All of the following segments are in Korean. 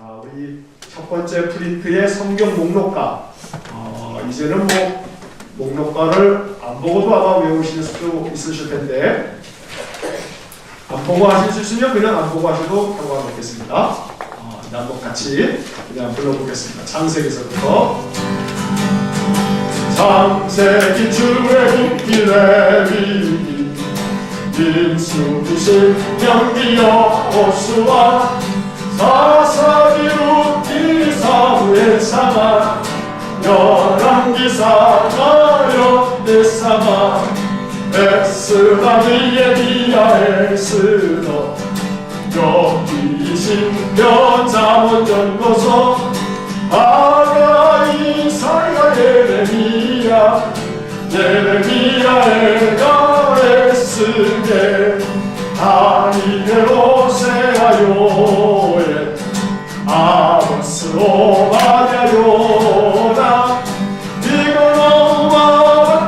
우리 첫 번째 프린트의 성경 목록가. 이제는 뭐 목록가를 안 보고도 아마 외우실 수도 있으실 텐데, 안 보고 하실 수 있으면 그냥 안 보고 하셔도 상관없겠습니다. 한번 같이 그냥 불러보겠습니다. 창세기서부터. 창세기 출애굽기 레위기 민수기 신명기 여호수아 사사기 룻기 사무엘 사마 열왕기 사마여 예사마 에스라 니에미야 에스더 여기 신명 잠언 연고서 아가 이사야 예레미야 에가 에스게 다니엘 호세아 요엘 아모스 오바냐 요나 이거노마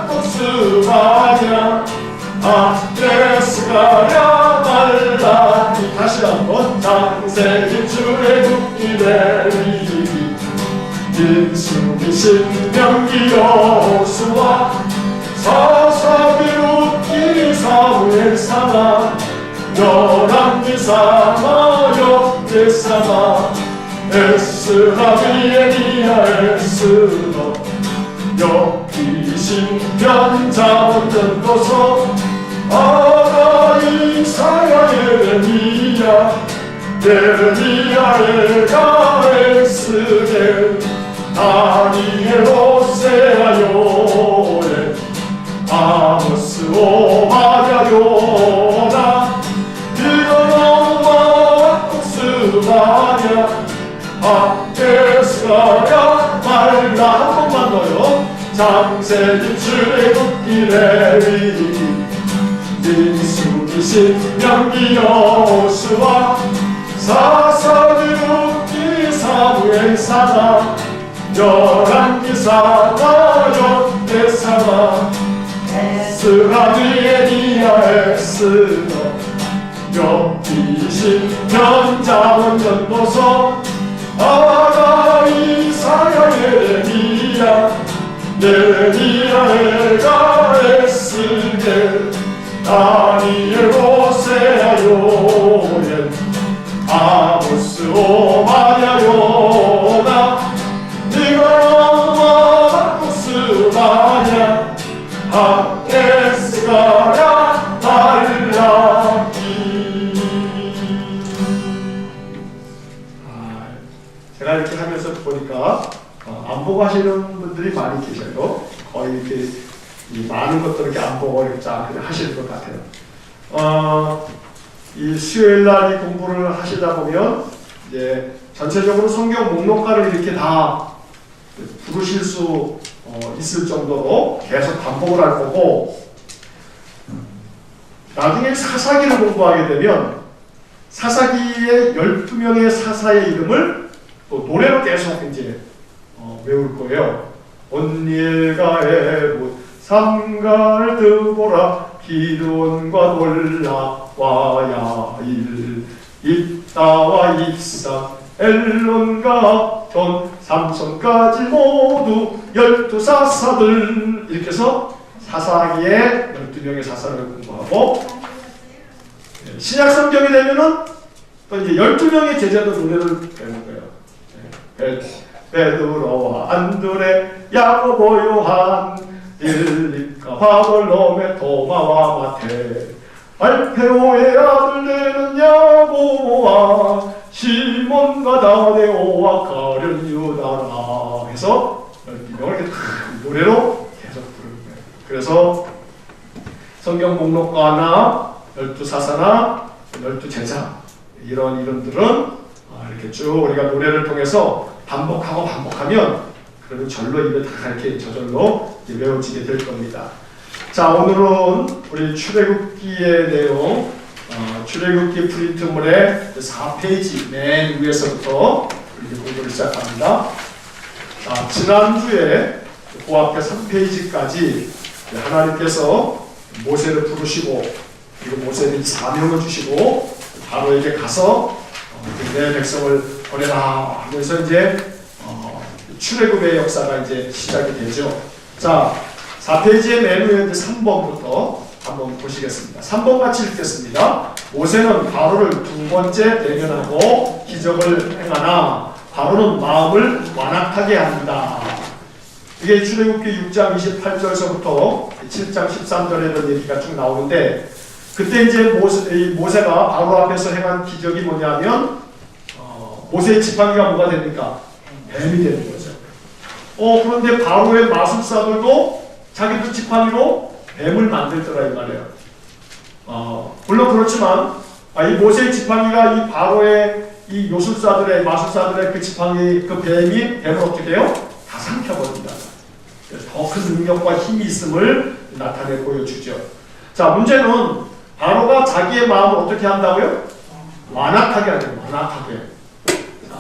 박국수바냐 아데스가랴 말라니. 다시 한번. 창세기 출애굽기 레위기 민수기 신명기 여호수아 사사기 룻기 사무엘 사마 열왕기 사마여 예사마 에스라 니에미야 에스더 여기 신명 잠언 연고서 아가 이사야 예레미야 에가 에스게 다니엘 호세아 요엘 아모스 오바냐 요나 이거노마 박국수바냐 아데스가랴 말라. 한 번만 더요. 창세기 출애굽기 레위기 민수기 신명기 여호수아 사사기 룻기 사무엘 사마 열왕기 사마여 예사마 에스라 니에미야 에스더 여기 신명 잠언 연고서 아가 이사야 예레미야 에가 에스게 다니엘 호세아 요엘 아모스 오바냐 요나 이거노마 박국수바냐 아데스가랴 말라기. 제가 이렇게 하면서 보니까 안 보고 하시는 분들이 많이 계셔요. 거의 이렇게 많은 것들을 이렇게 안 보고 이렇게 쫙 그냥 하실 것 같아요. 이 수요일날 이 공부를 하시다 보면 이제 전체적으로 성경 목록가를 이렇게 다 부르실 수 있을 정도로 계속 반복을 할 거고, 나중에 사사기를 공부하게 되면 사사기의 12명의 사사의 이름을 또 노래로 계속 이제 외울 거예요. 온일과 에봇 삼갈 드보라 기드온과 놀라와 야일 입다와 입삭 엘론과 돈 삼손까지 모두 12사사들. 이렇게 해서 사사기에 12명의 사사를 공부하고, 신약 성경이 되면은 또 이제 12명의 제자들 노래를 배우는 거예요. 베드로와 안드레 야고보 요한 빌립과 바볼로메 도마와 마테 알페오의 아들 되는 야고보와 시몬과 다데오와 가룟 유다라 해서 12명을 이렇게 노래로 계속 부르는 거예요. 그래서 성경 목록가나 12사사나 12제자 이런 이름들은 이렇게 쭉 우리가 노래를 통해서 반복하면 그러면 절로 입에 다 이렇게 저절로 외워지게 될 겁니다. 자, 오늘은 우리 출애굽기의 내용, 출애굽기 프린트물의 4페이지 맨 위에서부터 이렇게 공부를 시작합니다. 자, 지난주에 그 앞에 3페이지까지 하나님께서 모세를 부르시고, 그리고 모세에게 사명을 주시고 바로에게 가서 내 백성을 보내라 하면서 이제 출애굽의 역사가 이제 시작이 되죠. 자, 4페이지의 맨 위에 3번부터 한번 보시겠습니다. 3번 같이 읽겠습니다. 모세는 바로를 두 번째 대면하고 기적을 행하나 바로는 마음을 완악하게 합니다. 이게 출애굽기 6장 28절서부터 7장 13절에 이런 얘기가 쭉 나오는데, 그때 이제 모세가 바로 앞에서 행한 기적이 뭐냐면 모세의 지팡이가 뭐가 됩니까? 뱀이 되는 거죠. 그런데 바로의 마술사들도 자기들 지팡이로 뱀을 만들더라 이 말이에요. 물론 그렇지만 이 모세의 지팡이가 이 바로의 이 요술사들의 마술사들의 그 지팡이 그 뱀이 뱀을 어떻게 해요? 다 삼켜버립니다. 더 큰 능력과 힘이 있음을 나타내 보여주죠. 자, 문제는 바로가 자기의 마음을 어떻게 한다고요? 완악하게 하죠. 완악하게. 자,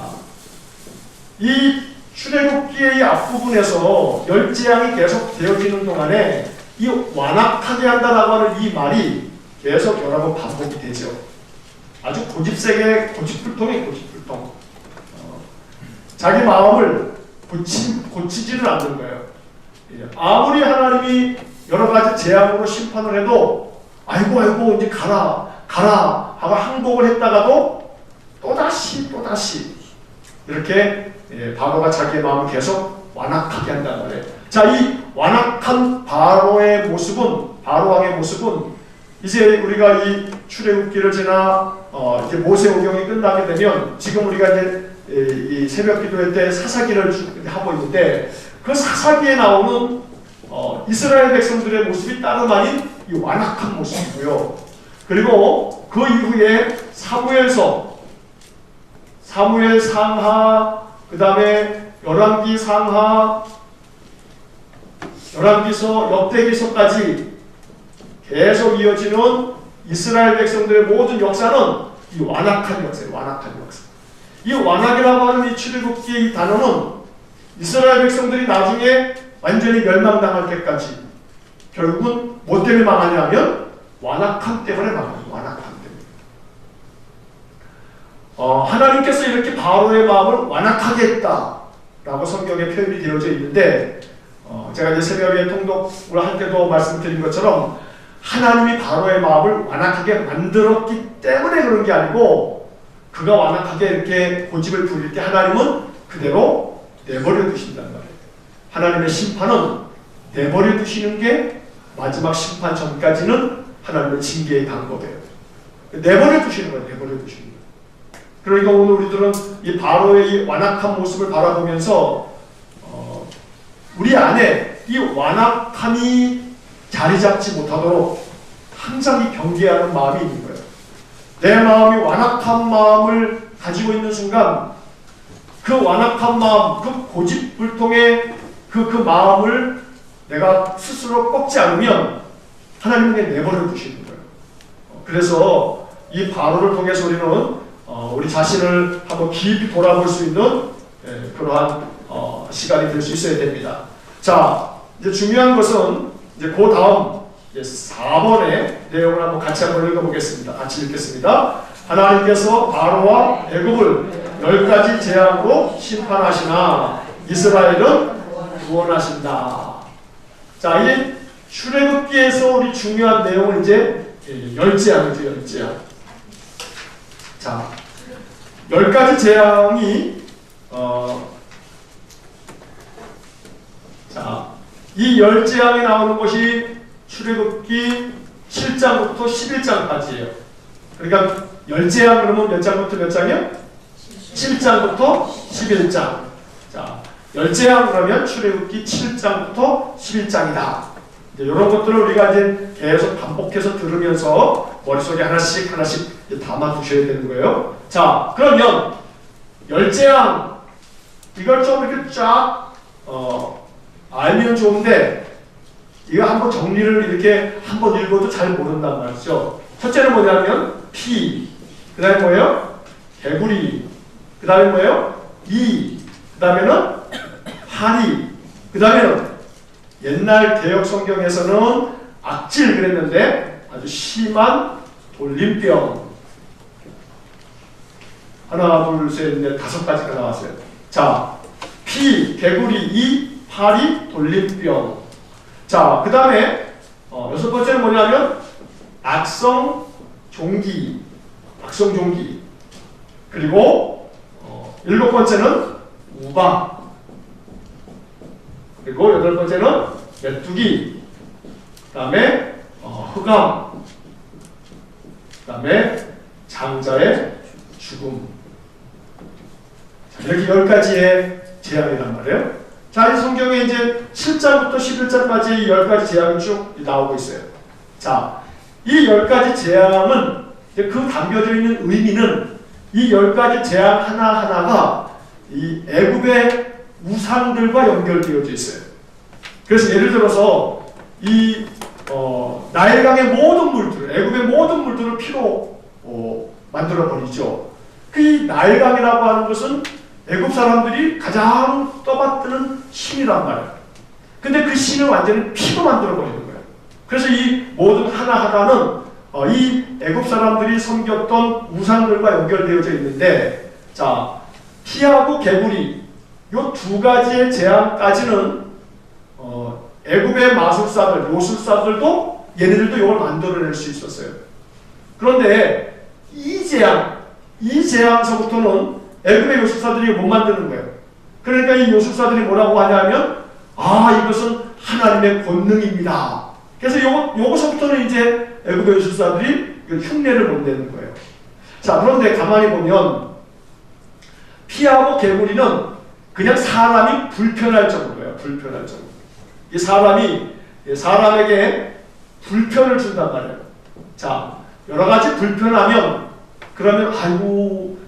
이 출애굽기의 앞부분에서 열재앙이 계속 되어지는 동안에 이 완악하게 한다라고 하는 이 말이 계속 여러 번 반복이 되죠. 아주 고집세게 고집불통이에요. 고집불통. 자기 마음을 고치지를 않는 거예요. 아무리 하나님이 여러 가지 재앙으로 심판을 해도 아이고 이제 가라 하고 항복을 했다가도 또다시 이렇게 바로가 자기의 마음을 계속 완악하게 한다는 거예요. 자, 이 완악한 바로의 모습은, 바로 왕의 모습은 이제 우리가 이 출애굽기를 지나 이제 모세오경이 끝나게 되면 지금 우리가 이제 이 새벽 기도회 때 사사기를 하고 있는데, 그 사사기에 나오는 이스라엘 백성들의 모습이 다름 아닌 이 완악한 모습이고요. 그리고 그 이후에 사무엘 상하, 그 다음에 열왕기 상하, 열왕기서, 역대기서까지 계속 이어지는 이스라엘 백성들의 모든 역사는 이 완악한 역사예요. 완악한 역사. 이 완악이라고 하는 이 출애굽기의 이 단어는 이스라엘 백성들이 나중에 완전히 멸망당할 때까지 결국은 뭐 때문에 망하냐면 완악함 때문에 망합니다. 완악함 때문에. 하나님께서 이렇게 바로의 마음을 완악하게 했다라고 성경에 표현이 되어져 있는데, 제가 이제 새벽에 통독을 할 때도 말씀드린 것처럼 하나님이 바로의 마음을 완악하게 만들었기 때문에 그런 게 아니고, 그가 완악하게 이렇게 고집을 부릴 때 하나님은 그대로 내버려 두신다는 말이에요. 하나님의 심판은 내버려 두시는 게 마지막 심판 전까지는 하나님의 징계의 방법이에요. 내버려 두시는 거예요. 내버려 두시는 거예요. 그러니까 오늘 우리들은 이 바로의 이 완악한 모습을 바라보면서 우리 안에 이 완악함이 자리 잡지 못하도록 항상 이 경계하는 마음이 있는 거예요. 내 마음이 완악한 마음을 가지고 있는 순간 그 완악한 마음, 그 고집불통의 그 마음을 내가 스스로 꺾지 않으면 하나님은 내버려 두시는 거예요. 그래서 이 바로를 통해서 우리는 우리 자신을 한번 깊이 돌아볼 수 있는 그러한 시간이 될 수 있어야 됩니다. 자, 이제 중요한 것은 이제 그 다음 4번의 내용을 한번 같이 한번 읽어보겠습니다. 같이 읽겠습니다. 하나님께서 바로와 애굽을 10가지 재앙으로 심판하시나 이스라엘은 구원하신다. 자, 이 출애굽기에서 우리 중요한 내용은 이제 10재앙이죠. 10재앙. 자, 10가지 재앙이 자, 이 10재앙이 나오는 것이 출애굽기 7장부터 11장까지예요. 그러니까 10재앙 그러면 몇 장부터 몇 장이요? 7장부터 11장. 자, 10재앙 그러면 출애굽기 7장부터 11장이다. 이런 것들을 우리가 이제 계속 반복해서 들으면서 머릿속에 하나씩 담아 두셔야 되는 거예요. 자, 그러면 10재앙 이걸 좀 이렇게 쫙 알면 좋은데, 이거 한번 정리를 이렇게 한번 읽어도 잘 모른단 말이죠. 첫째는 뭐냐면 피, 그 다음에 뭐예요? 개구리, 그 다음에 뭐예요? 이, 그 다음에는 파리, 그 다음에는 옛날 개역 성경에서는 악질 그랬는데 아주 심한 돌림병, 하나, 둘, 셋, 넷, 5가지가 나왔어요. 자, 피, 개구리, 이, 파리, 돌림병. 자, 그 다음에 6번째는 뭐냐면 악성 종기. 그리고 7번째는 우박. 그리고 8번째는 메뚜기. 그 다음에 흑암. 그 다음에 장자의 죽음. 자, 이렇게 10가지의 재앙이란 말이에요. 자, 이 성경에 이제 7장부터 11장까지 10가지 재앙이 쭉 나오고 있어요. 자, 이 10가지 재앙은 그 담겨져 있는 의미는 이 10가지 재앙 하나하나가 이 애굽의 우상들과 연결되어져 있어요. 그래서 예를 들어서 이 나일강의 모든 물들을, 애굽의 모든 물들을 피로 만들어 버리죠. 그 나일강이라고 하는 것은 애굽 사람들이 가장 떠받드는 신이란 말이에요. 근데 그 신을 완전히 피로 만들어 버리는 거예요. 그래서 이 모든 하나하나는 이 애굽 사람들이 섬겼던 우상들과 연결되어져 있는데, 자, 피하고 개구리 요 2가지의 재앙까지는 애굽의 마술사들, 요술사들도 얘네들도 이걸 만들어낼 수 있었어요. 그런데 이 재앙서부터는 애굽의 요술사들이 못 만드는 거예요. 그러니까 이 요술사들이 뭐라고 하냐면, 이것은 하나님의 권능입니다. 그래서 요거서부터는 이제 애굽의 요술사들이 흉내를 못 내는 거예요. 자, 그런데 가만히 보면 피하고 개구리는 그냥 사람이 불편할 정도예요. 불편할 정도. 이 사람에게 불편을 준단 말이에요. 자, 여러 가지 불편하면 그러면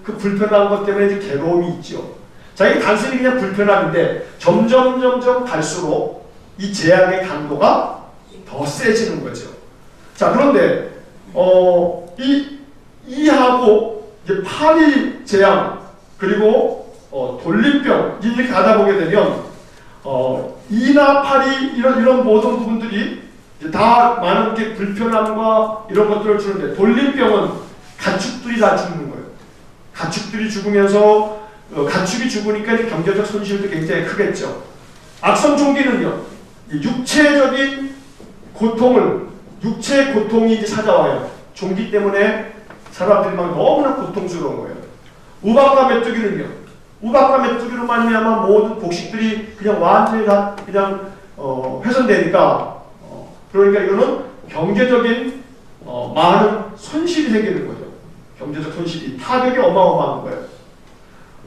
그 불편한 것 때문에 이제 괴로움이 있죠. 자, 이게 단순히 그냥 불편함인데 점점 갈수록 이 재앙의 강도가 더 세지는 거죠. 자, 그런데 이하고 이제 파리 재앙 그리고 돌림병 이렇게 가다 보게 되면 이나 파리 이런 모든 부분들이 다 많은 게 불편함과 이런 것들을 주는데, 돌림병은 가축들이 다 죽는 거예요. 가축들이 죽으면서 가축이 죽으니까 경제적 손실도 굉장히 크겠죠. 악성 종기는요, 육체적인 육체의 고통이 이제 찾아와요. 종기 때문에 사람들이 막 너무나 고통스러운 거예요. 우박과 메뚜기로 말미암아 모든 곡식들이 그냥 완전히 다 그냥 훼손되니까, 그러니까 이거는 경제적인 많은 손실이 생기는 거죠. 경제적 손실이, 타격이 어마어마한 거예요.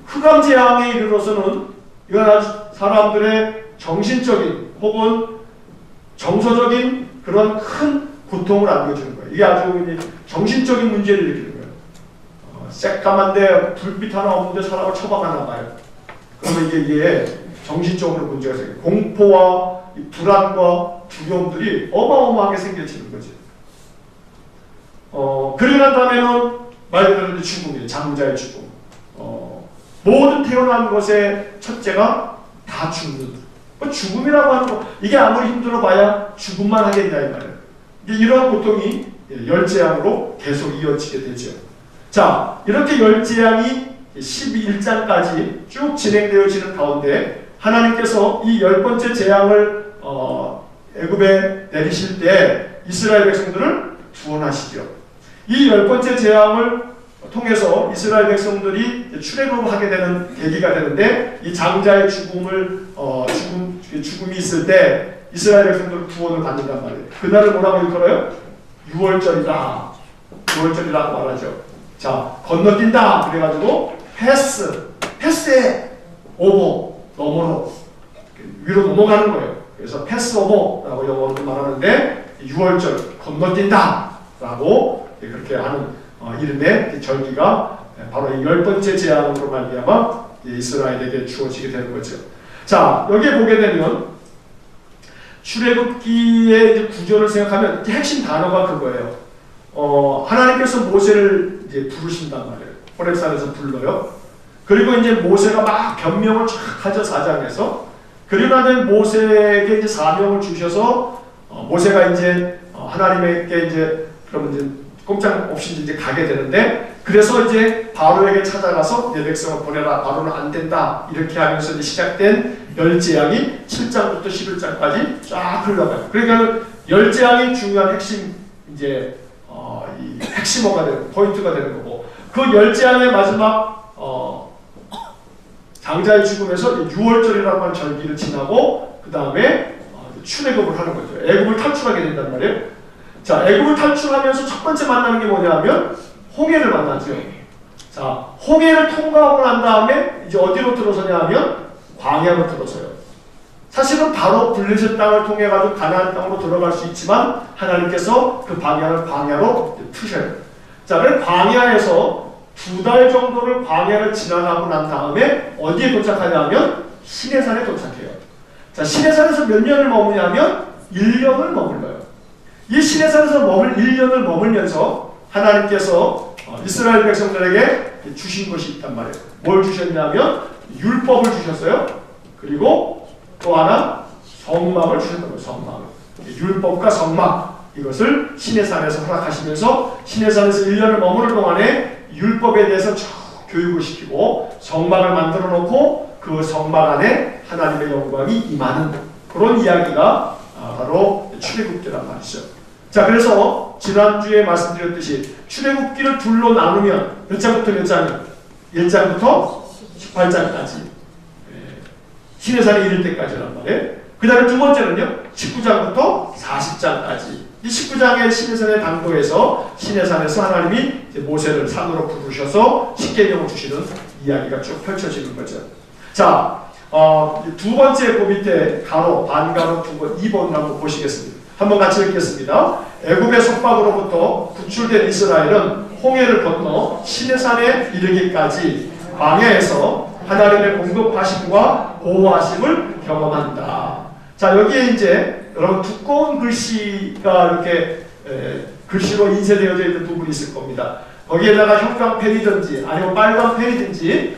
흑암 재앙에 이르러서는 이건 사람들의 정신적인 혹은 정서적인 그런 큰 고통을 안겨주는 거예요. 이게 아주 정신적인 문제를 일으키는 거예요. 새까만데 불빛 하나 없는데 사람을 처방하나 봐요. 그러면 이게 정신적으로 문제가 생겨요. 공포와 불안과 두려움들이 어마어마하게 생겨지는 거죠. 그러고 난 다음에는 말 그대로 죽음이에요. 장자의 죽음. 모든 태어난 것의 첫째가 다 죽는. 죽음이라고 하는 거, 이게 아무리 힘들어봐야 죽음만 하겠냐 이 말이에요. 이러한 고통이 열재앙으로 계속 이어지게 되죠. 자, 이렇게 열재앙이 11장까지 쭉 진행되어지는 가운데 하나님께서 이 10번째 재앙을 애굽에 내리실 때 이스라엘 백성들을 구원하시죠. 이 10번째 재앙을 통해서 이스라엘 백성들이 출애굽을 하게 되는 계기가 되는데, 이 장자의 죽음이 있을 때 이스라엘 백성들은 구원을 받는단 말이에요. 그날을 뭐라고 일컬어요? 6월절이다. 6월절이라고 말하죠. 자, 건너뛴다. 그래가지고 패스해. 오버. 너머로. 위로 넘어가는 거예요. 그래서 패스 오버라고 영어로 말하는데, 6월절 건너뛴다. 라고 그렇게 하는 이름의 절기가 바로 이 10번째 재앙으로 말미암아 이스라엘에게 주어지게 되는 거죠. 자, 여기에 보게 되면 출애굽기의 이제 구조를 생각하면 이제 핵심 단어가 그거예요. 하나님께서 모세를 이제 부르신단 말이에요. 호렙산에서 불러요. 그리고 이제 모세가 막 변명을 쫙 하죠, 4장에서. 그리고 나서 모세에게 이제 사명을 주셔서 모세가 이제 하나님에게 이제 그러면 이제 꼼짝 없이 이제 가게 되는데, 그래서 이제 바로에게 찾아가서 내 백성을 보내라. 바로는 안 된다. 이렇게 하면서 이제 시작된 열 재앙이 7장부터 11장까지 쫙 흘러가요. 그러니까 열 재앙이 중요한 핵심 이제 이 핵심어가 되는 포인트가 되는 거고, 그 열 재앙의 마지막 장자의 죽음에서 6월절이라고 하는 절기를 지나고 그 다음에 출애굽을 하는 거죠. 애굽을 탈출하게 된단 말이에요. 자, 애굽을 탈출하면서 첫 번째 만나는 게 뭐냐면 홍해를 만나죠. 자, 홍해를 통과하고 난 다음에 이제 어디로 들어서냐 하면 광야로 들어서요. 사실은 바로 블레셋 땅을 통해 가지고 가나안 땅으로 들어갈 수 있지만 하나님께서 그 방향을 광야로 트셔요. 자, 그럼 광야에서 2달 정도를 광야를 지나가고 난 다음에 어디에 도착하냐면 시내산에 도착해요. 자, 시내산에서 몇 년을 머무냐면 1년을 머물러요. 이 시내산에서 1년을 머물면서 하나님께서 이스라엘 백성들에게 주신 것이 있단 말이에요. 뭘 주셨냐면 율법을 주셨어요. 그리고 또 하나 성막을 주셨던 거예요. 성막. 율법과 성막, 이것을 시내산에서 허락하시면서 시내산에서 1년을 머무는 동안에 율법에 대해서 쭉 교육을 시키고 성막을 만들어 놓고 그 성막 안에 하나님의 영광이 임하는 그런 이야기가 바로 출애굽기란 말이죠. 자, 그래서 지난주에 말씀드렸듯이 출애굽기를 둘로 나누면 몇 장부터 몇 장이요? 1장부터 18장까지 시내산에 이를 때까지란 말이에요. 그 다음에 두 번째는요, 19장부터 40장까지. 이 19장의 시내산의 당도에서 시내산에서 하나님이 이제 모세를 산으로 부르셔서 십계명을 주시는 이야기가 쭉 펼쳐지는 거죠. 자, 두 번째 그 밑에 가로, 반가로 2번을 한번 보시겠습니다. 한번 같이 읽겠습니다. 애굽의 속박으로부터 구출된 이스라엘은 홍해를 건너 시내산에 이르기까지 광야에서 하나님의 공급하심과 보호하심을 경험한다. 자, 여기에 이제 여러분 두꺼운 글씨가 이렇게 글씨로 인쇄되어져 있는 부분이 있을 겁니다. 거기에다가 형광펜이든지 아니면 빨간펜이든지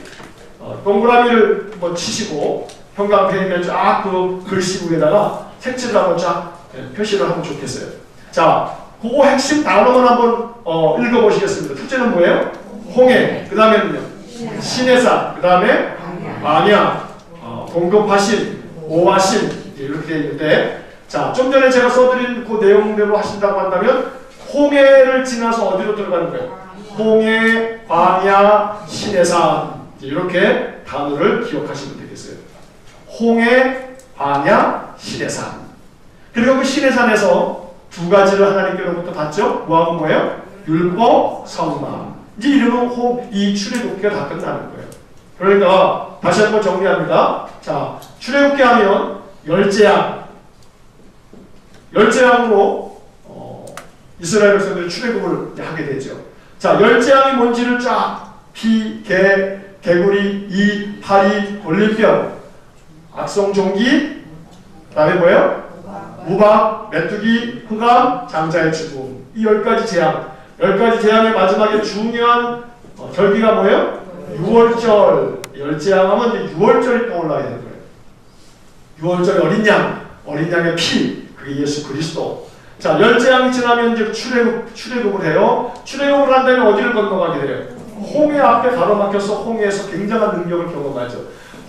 동그라미를 뭐 치시고 형광펜이면 쫙 그 글씨 위에다가 색칠을 한번 쫙 표시를 하면 좋겠어요. 자, 그거 핵심 단어만 한번 읽어보시겠습니다. 첫째는 뭐예요? 홍해. 그 다음에는요? 시내산. 그 다음에 광야. 공급하신, 보호하신. 이렇게 되어 있는데, 자, 좀 전에 제가 써드린 그 내용대로 하신다고 한다면 홍해를 지나서 어디로 들어가는 거예요? 홍해, 광야, 시내산. 이렇게 단어를 기억하시면 되겠어요. 홍해, 광야, 시내산. 그리고 그 시내산에서 두 가지를 하나님께로부터 받죠. 뭐하고 뭐예요? 율법, 성막. 이제 이러면 이 출애굽기가 다 끝나는 거예요. 그러니까 다시 한번 정리합니다. 자, 출애굽기 하면 열재앙. 열재앙으로 이스라엘 백성들이 출애굽을 하게 되죠. 자, 열재앙이 뭔지를 쫙 피, 개, 개구리, 이, 파리, 골림병, 악성종기, 그 다음에 뭐예요? 무박, 메뚜기, 흑암, 장자의 죽음. 이 10가지 재앙. 10가지 재앙의 마지막에 중요한 절기가 뭐예요? 6월절. 열재앙하면 이제 6월절이 떠올라야 되는 거예요. 6월절 어린 양, 어린 양의 피, 그게 예수 그리스도. 자, 열재앙이 지나면 이제 출애굽을 해요. 출애굽을 한 다음에 어디를 건너가게 돼요? 홍해 앞에 가로막혀서 홍해에서 굉장한 능력을 경험하죠.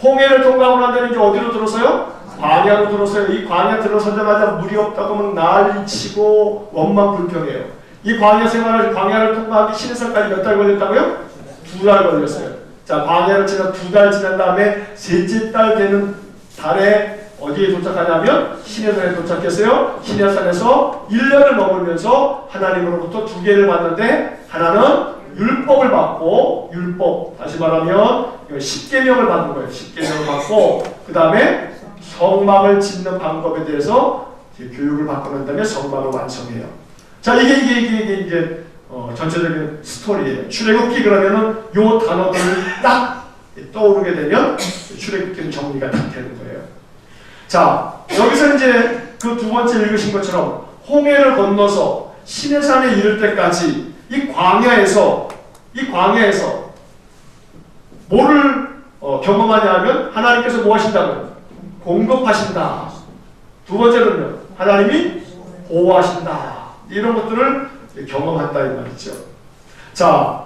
홍해를 통과하고 난 다음에 이제 어디로 들어서요? 광야로 들어서요. 이 광야 들어서자마자 물이 없다고 하면 난리치고 원망불평해요. 이 광야 생활을, 광야를 통과하기 시내산까지 몇 달 걸렸다고요? 2달 걸렸어요. 자, 광야를 지나 2달 지난 다음에 셋째 달 되는 달에 어디에 도착하냐면 시내산에 도착했어요. 시내산에서 1년을 머물면서 하나님으로부터 2개를 받는데, 하나는 율법을 받고, 율법, 다시 말하면 십계명을 받는 거예요. 십계명을 받고, 그 다음에 성막을 짓는 방법에 대해서 교육을 받고 난 다음에 성막을 완성해요. 자, 이게 이제 전체적인 스토리예요. 출애굽기 그러면은 요 단어들을 딱 떠오르게 되면 출애굽기는 정리가 다 되는 거예요. 자, 여기서 이제 그 두 번째 읽으신 것처럼 홍해를 건너서 시내산에 이를 때까지 이 광야에서 뭐를 경험하냐 하면 하나님께서 뭐 하신다고요? 공급하신다. 두 번째는요, 하나님이 보호하신다. 이런 것들을 경험한다 이 말이죠. 자,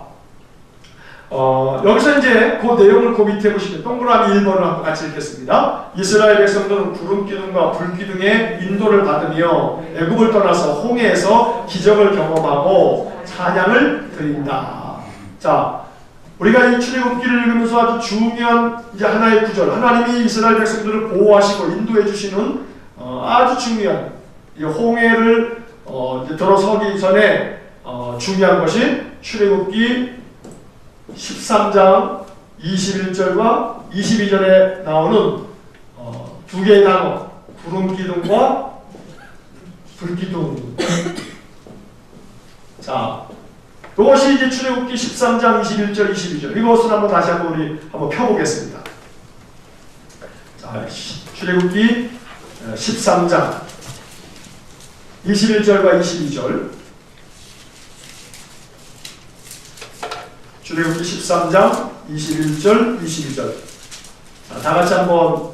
여기서 이제 그 내용을 그 밑에 보시면 동그라미 1번을 한번 같이 읽겠습니다. 이스라엘 백성들은 구름 기둥과 불 기둥의 인도를 받으며 애굽을 떠나서 홍해에서 기적을 경험하고 찬양을 드린다. 자, 우리가 이 출애굽기를 읽으면서 아주 중요한 이제 하나의 구절, 하나님이 이스라엘 백성들을 보호하시고 인도해 주시는 아주 중요한 이 홍해를 이제 들어서기 전에 중요한 것이 출애굽기 13장 21절과 22절에 나오는 두 개의 단어, 구름 기둥과 불 기둥. 자, 이것이 이제 출애굽기 13장 21절, 22절. 이것을 한번 다시 우리 한번 펴보겠습니다. 자, 출애굽기 13장 21절과 22절. 출애굽기 13장 21절, 22절. 자, 다 같이 한번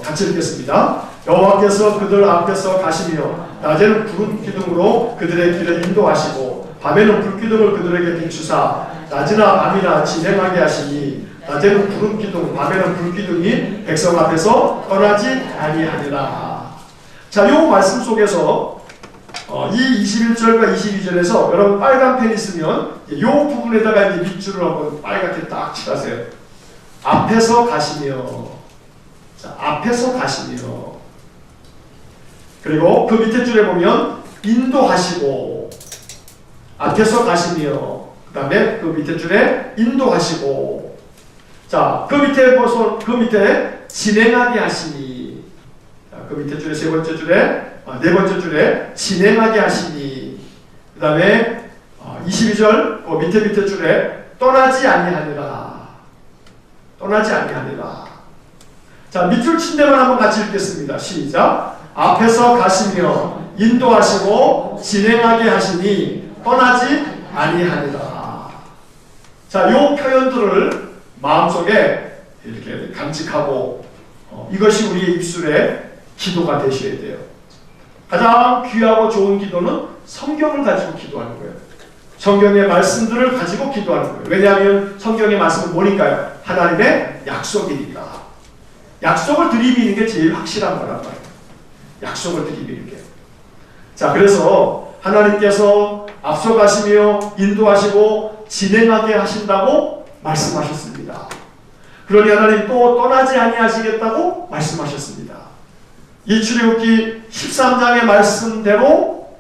같이 읽겠습니다. 여호와께서 그들 앞에서 가시며 낮에는 구름 기둥으로 그들의 길을 인도하시고 밤에는 불 기둥을 그들에게 비추사 낮이나 밤이나 진행하게 하시니 낮에는 구름 기둥, 밤에는 불 기둥이 백성 앞에서 떠나지 아니하니라. 자, 이 말씀 속에서 이 21절과 22절에서 여러분 빨간 펜 있으면 이 부분에다가 이제 밑줄을 한번 빨갛게 딱 칠하세요. 앞에서 가시며, 자, 앞에서 가시며, 그리고 그 밑에 줄에 보면 인도하시고, 앞에서 가시며, 그 다음에 그 밑에 줄에 인도하시고, 자, 그 밑에 보서 그 밑에 진행하게 하시니, 자, 그 밑에 줄에 세 번째 줄에 네 번째 줄에 진행하게 하시니, 그 다음에 22절 그 밑에 줄에 떠나지 아니하니라. 떠나지 아니하니라. 자, 밑줄 친 데만 한번 같이 읽겠습니다. 시작. 앞에서 가시며 인도하시고 진행하게 하시니 떠나지 아니하니라. 자, 이 표현들을 마음속에 이렇게 간직하고 이것이 우리의 입술의 기도가 되셔야 돼요. 가장 귀하고 좋은 기도는 성경을 가지고 기도하는 거예요. 성경의 말씀들을 가지고 기도하는 거예요. 왜냐하면 성경의 말씀은 뭐니까요? 하나님의 약속이니까. 약속을 들이미는 게 제일 확실한 거란 말이에요. 약속을 들이미는 게. 자, 그래서 하나님께서 앞서가시며 인도하시고 진행하게 하신다고 말씀하셨습니다. 그러니 하나님 또 떠나지 아니하시겠다고 말씀하셨습니다. 이 출애굽기 13장의 말씀대로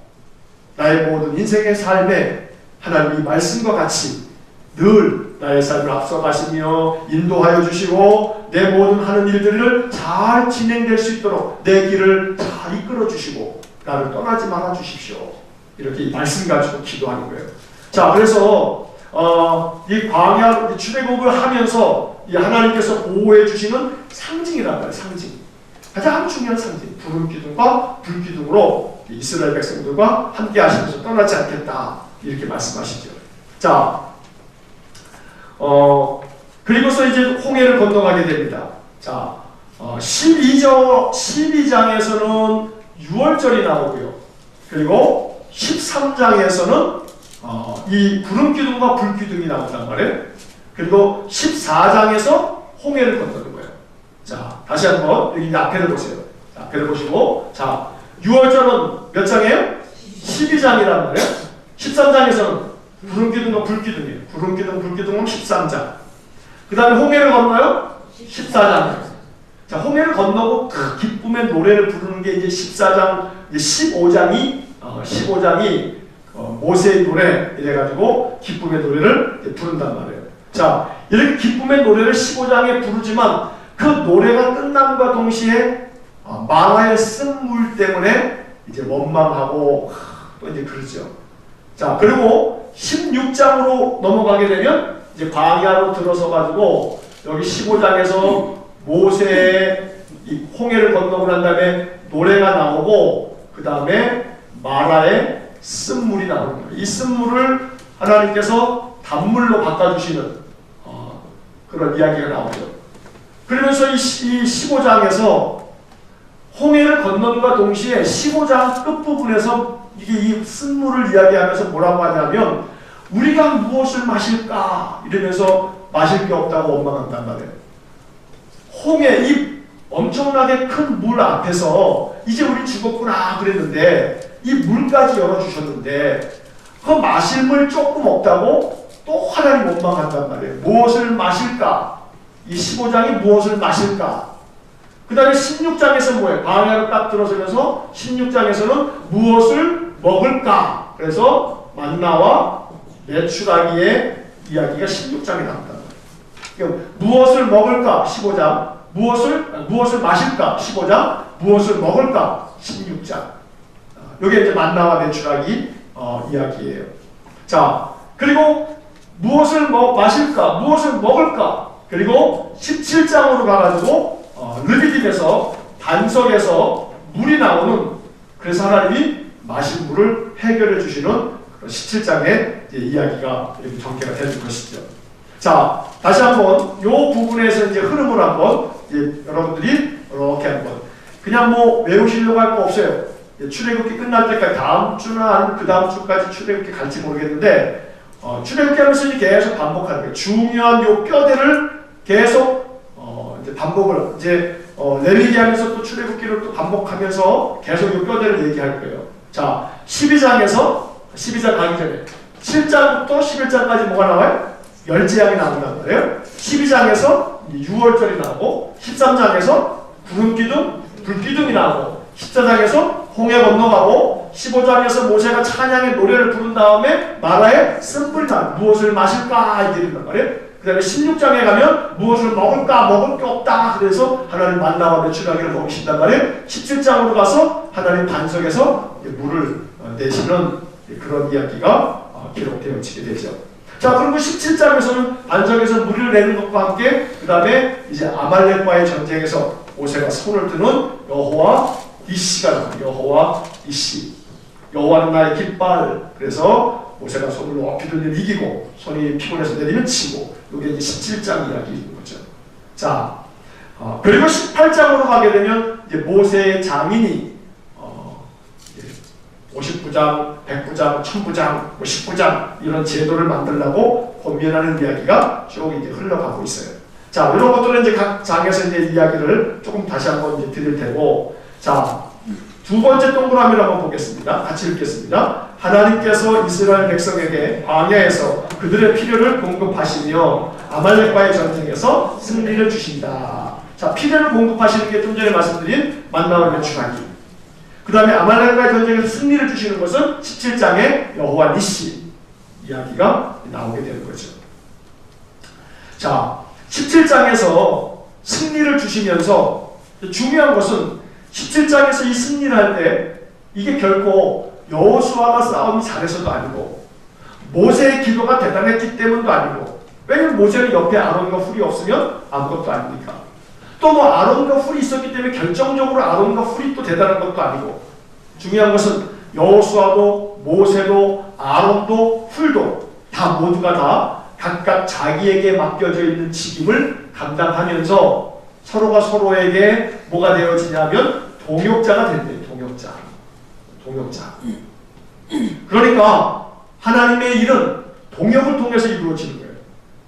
나의 모든 인생의 삶에 하나님이 말씀과 같이 늘 나의 삶을 앞서가시며 인도하여 주시고 내 모든 하는 일들을 잘 진행될 수 있도록 내 길을 잘 이끌어 주시고 나를 떠나지 말아 주십시오. 이렇게 이 말씀 가지고 기도하는 거예요. 자, 그래서 이 광야 출애굽을 하면서 이 하나님께서 보호해 주시는 상징이란 말이에요. 상징. 가장 중요한 상징. 구름 기둥과 불 기둥으로 이스라엘 백성들과 함께 하시면서 떠나지 않겠다. 이렇게 말씀하시죠. 자, 그리고서 이제 홍해를 건너가게 됩니다. 자, 12장에서는 6월절이 나오고요. 그리고 13장에서는 이 구름 기둥과 불 기둥이 나온단 말이에요. 그리고 14장에서 홍해를 건너는 거예요. 자, 다시 한번 여기 앞에를 보세요. 자, 앞에를 보시고, 자, 6월절은 몇 장이에요? 12장이란 말이에요. 13장에서는 구름 기둥과 불 기둥이에요. 구름 기둥, 불 기둥은 13장. 그 다음에 홍해를 건너요? 14장. 자, 홍해를 건너고 그 기쁨의 노래를 부르는 게 이제 14장, 이제 15장이 모세의 노래 이래가지고 기쁨의 노래를 부른단 말이에요. 자, 이렇게 기쁨의 노래를 15장에 부르지만 그 노래가 끝남과 동시에 마라의 쓴물 때문에 이제 원망하고 또 이제 그러죠. 자, 그리고 16장으로 넘어가게 되면 이제 광야로 들어서 가지고 여기 15장에서 모세의 이 홍해를 건너고 난 다음에 노래가 나오고 그 다음에 마라의 쓴물이 나오는 거예요. 이 쓴물을 하나님께서 단물로 바꿔주시는 그런 이야기가 나오죠. 그러면서 이 15장에서 홍해를 건넌과 동시에 15장 끝부분에서 이게 이 쓴물을 이야기하면서 뭐라고 하냐면 우리가 무엇을 마실까? 이러면서 마실 게 없다고 원망한단 말이에요. 홍해, 이 엄청나게 큰 물 앞에서 이제 우리 죽었구나 그랬는데 이 물까지 열어주셨는데 그 마실 물 조금 없다고 또 하나님 원망한단 말이에요. 무엇을 마실까? 이 15장이 무엇을 마실까? 그 다음에 16장에서 뭐예요? 광야로 딱 들어서면서 16장에서는 무엇을 먹을까? 그래서 만나와 메추라기의 이야기가 16장에 나온다. 그러니까 무엇을 먹을까? 15장. 무엇을 마실까? 15장. 무엇을 먹을까? 16장. 여기 이제 만나와 메추라기 이야기예요. 자, 그리고 무엇을 마실까? 무엇을 먹을까? 그리고 17장으로 가가지고 르비딤에서 반석에서 물이 나오는, 그래서 하나님이 마실 물을 해결해 주시는 17장의 이야기가 이렇게 전개가 되는 것이죠. 자, 다시 한번 이 부분에서 이제 흐름을 한번 여러분들이 이렇게 한번 그냥 뭐 외우시려고 할 거 없어요. 출애굽기 끝날 때까지 다음 주나 아니면 그 다음 주까지 출애굽기 갈지 모르겠는데 출애굽기 하면서 계속 반복하는 거예요. 중요한 요 뼈대를 계속 이제 반복을 이제 레위기 하면서 또 출애굽기를 또 반복하면서 계속 요 뼈대를 얘기할 거예요. 자, 12장 가기 전에 7장부터 11장까지 뭐가 나와요? 열재앙이 나온단 말이에요. 12장에서 6월절이 나오고 13장에서 구름기둥, 불기둥이 나오고 14장에서 홍해 건너가고 15장에서 모세가 찬양의 노래를 부른 다음에 마라에 쓴불이 나 무엇을 마실까 이게 된단 말이에요. 그 다음에 16장에 가면 무엇을 먹을까? 먹을 게 없다. 그래서 하나님 만나와 메추라기를 먹이신단 말이에요. 17장으로 가서 하나님 반석에서 물을 내시는 그런 이야기가 기록되어지게 되죠. 자, 그리고 17장에서는 반석에서 물을 내는 것과 함께 그 다음에 이제 아말렉과의 전쟁에서 모세가 손을 드는 여호와 니시가 나와요. 여호와 니시. 여호와는 나의 깃발. 그래서 모세가 손을 높이 들면 이기고 손이 피곤해서 내리면 치고, 이게 이제 17장 이야기인 거죠. 자, 그리고 18장으로 가게 되면 이제 모세의 장인이 59장, 109장, 1000부장, 19장 이런 제도를 만들려고 권면하는 이야기가 쭉 이제 흘러가고 있어요. 자, 이런 것들은 이제 각 장에서 이제 이야기를 조금 다시 한번 이제 드릴 테고, 자, 두 번째 동그라미를 한번 보겠습니다. 같이 읽겠습니다. 하나님께서 이스라엘 백성에게 광야에서 그들의 필요를 공급하시며 아말렉과의 전쟁에서 승리를 주신다. 자, 필요를 공급하시는 게 좀 전에 말씀드린 만나와 메추라기. 그 다음에 아말렉과의 전쟁에서 승리를 주시는 것은 17장의 여호와 니시 이야기가 나오게 되는 거죠. 자, 17장에서 승리를 주시면서 중요한 것은 17장에서 이 승리를 할 때 이게 결코 여호수아가 싸움이 잘해서도 아니고 모세의 기도가 대단했기 때문도 아니고, 왜냐면 모세는 옆에 아론과 훌이 없으면 아무것도 아니니까. 또 뭐 아론과 훌이 있었기 때문에 결정적으로 아론과 훌이 또 대단한 것도 아니고, 중요한 것은 여호수아도 모세도 아론도 훌도 다 모두가 다 각각 자기에게 맡겨져 있는 책임을 감당하면서 서로가 서로에게 뭐가 되어지냐면 동역자가 된대요. 동역자. 그러니까 하나님의 일은 동역을 통해서 이루어지는 거예요.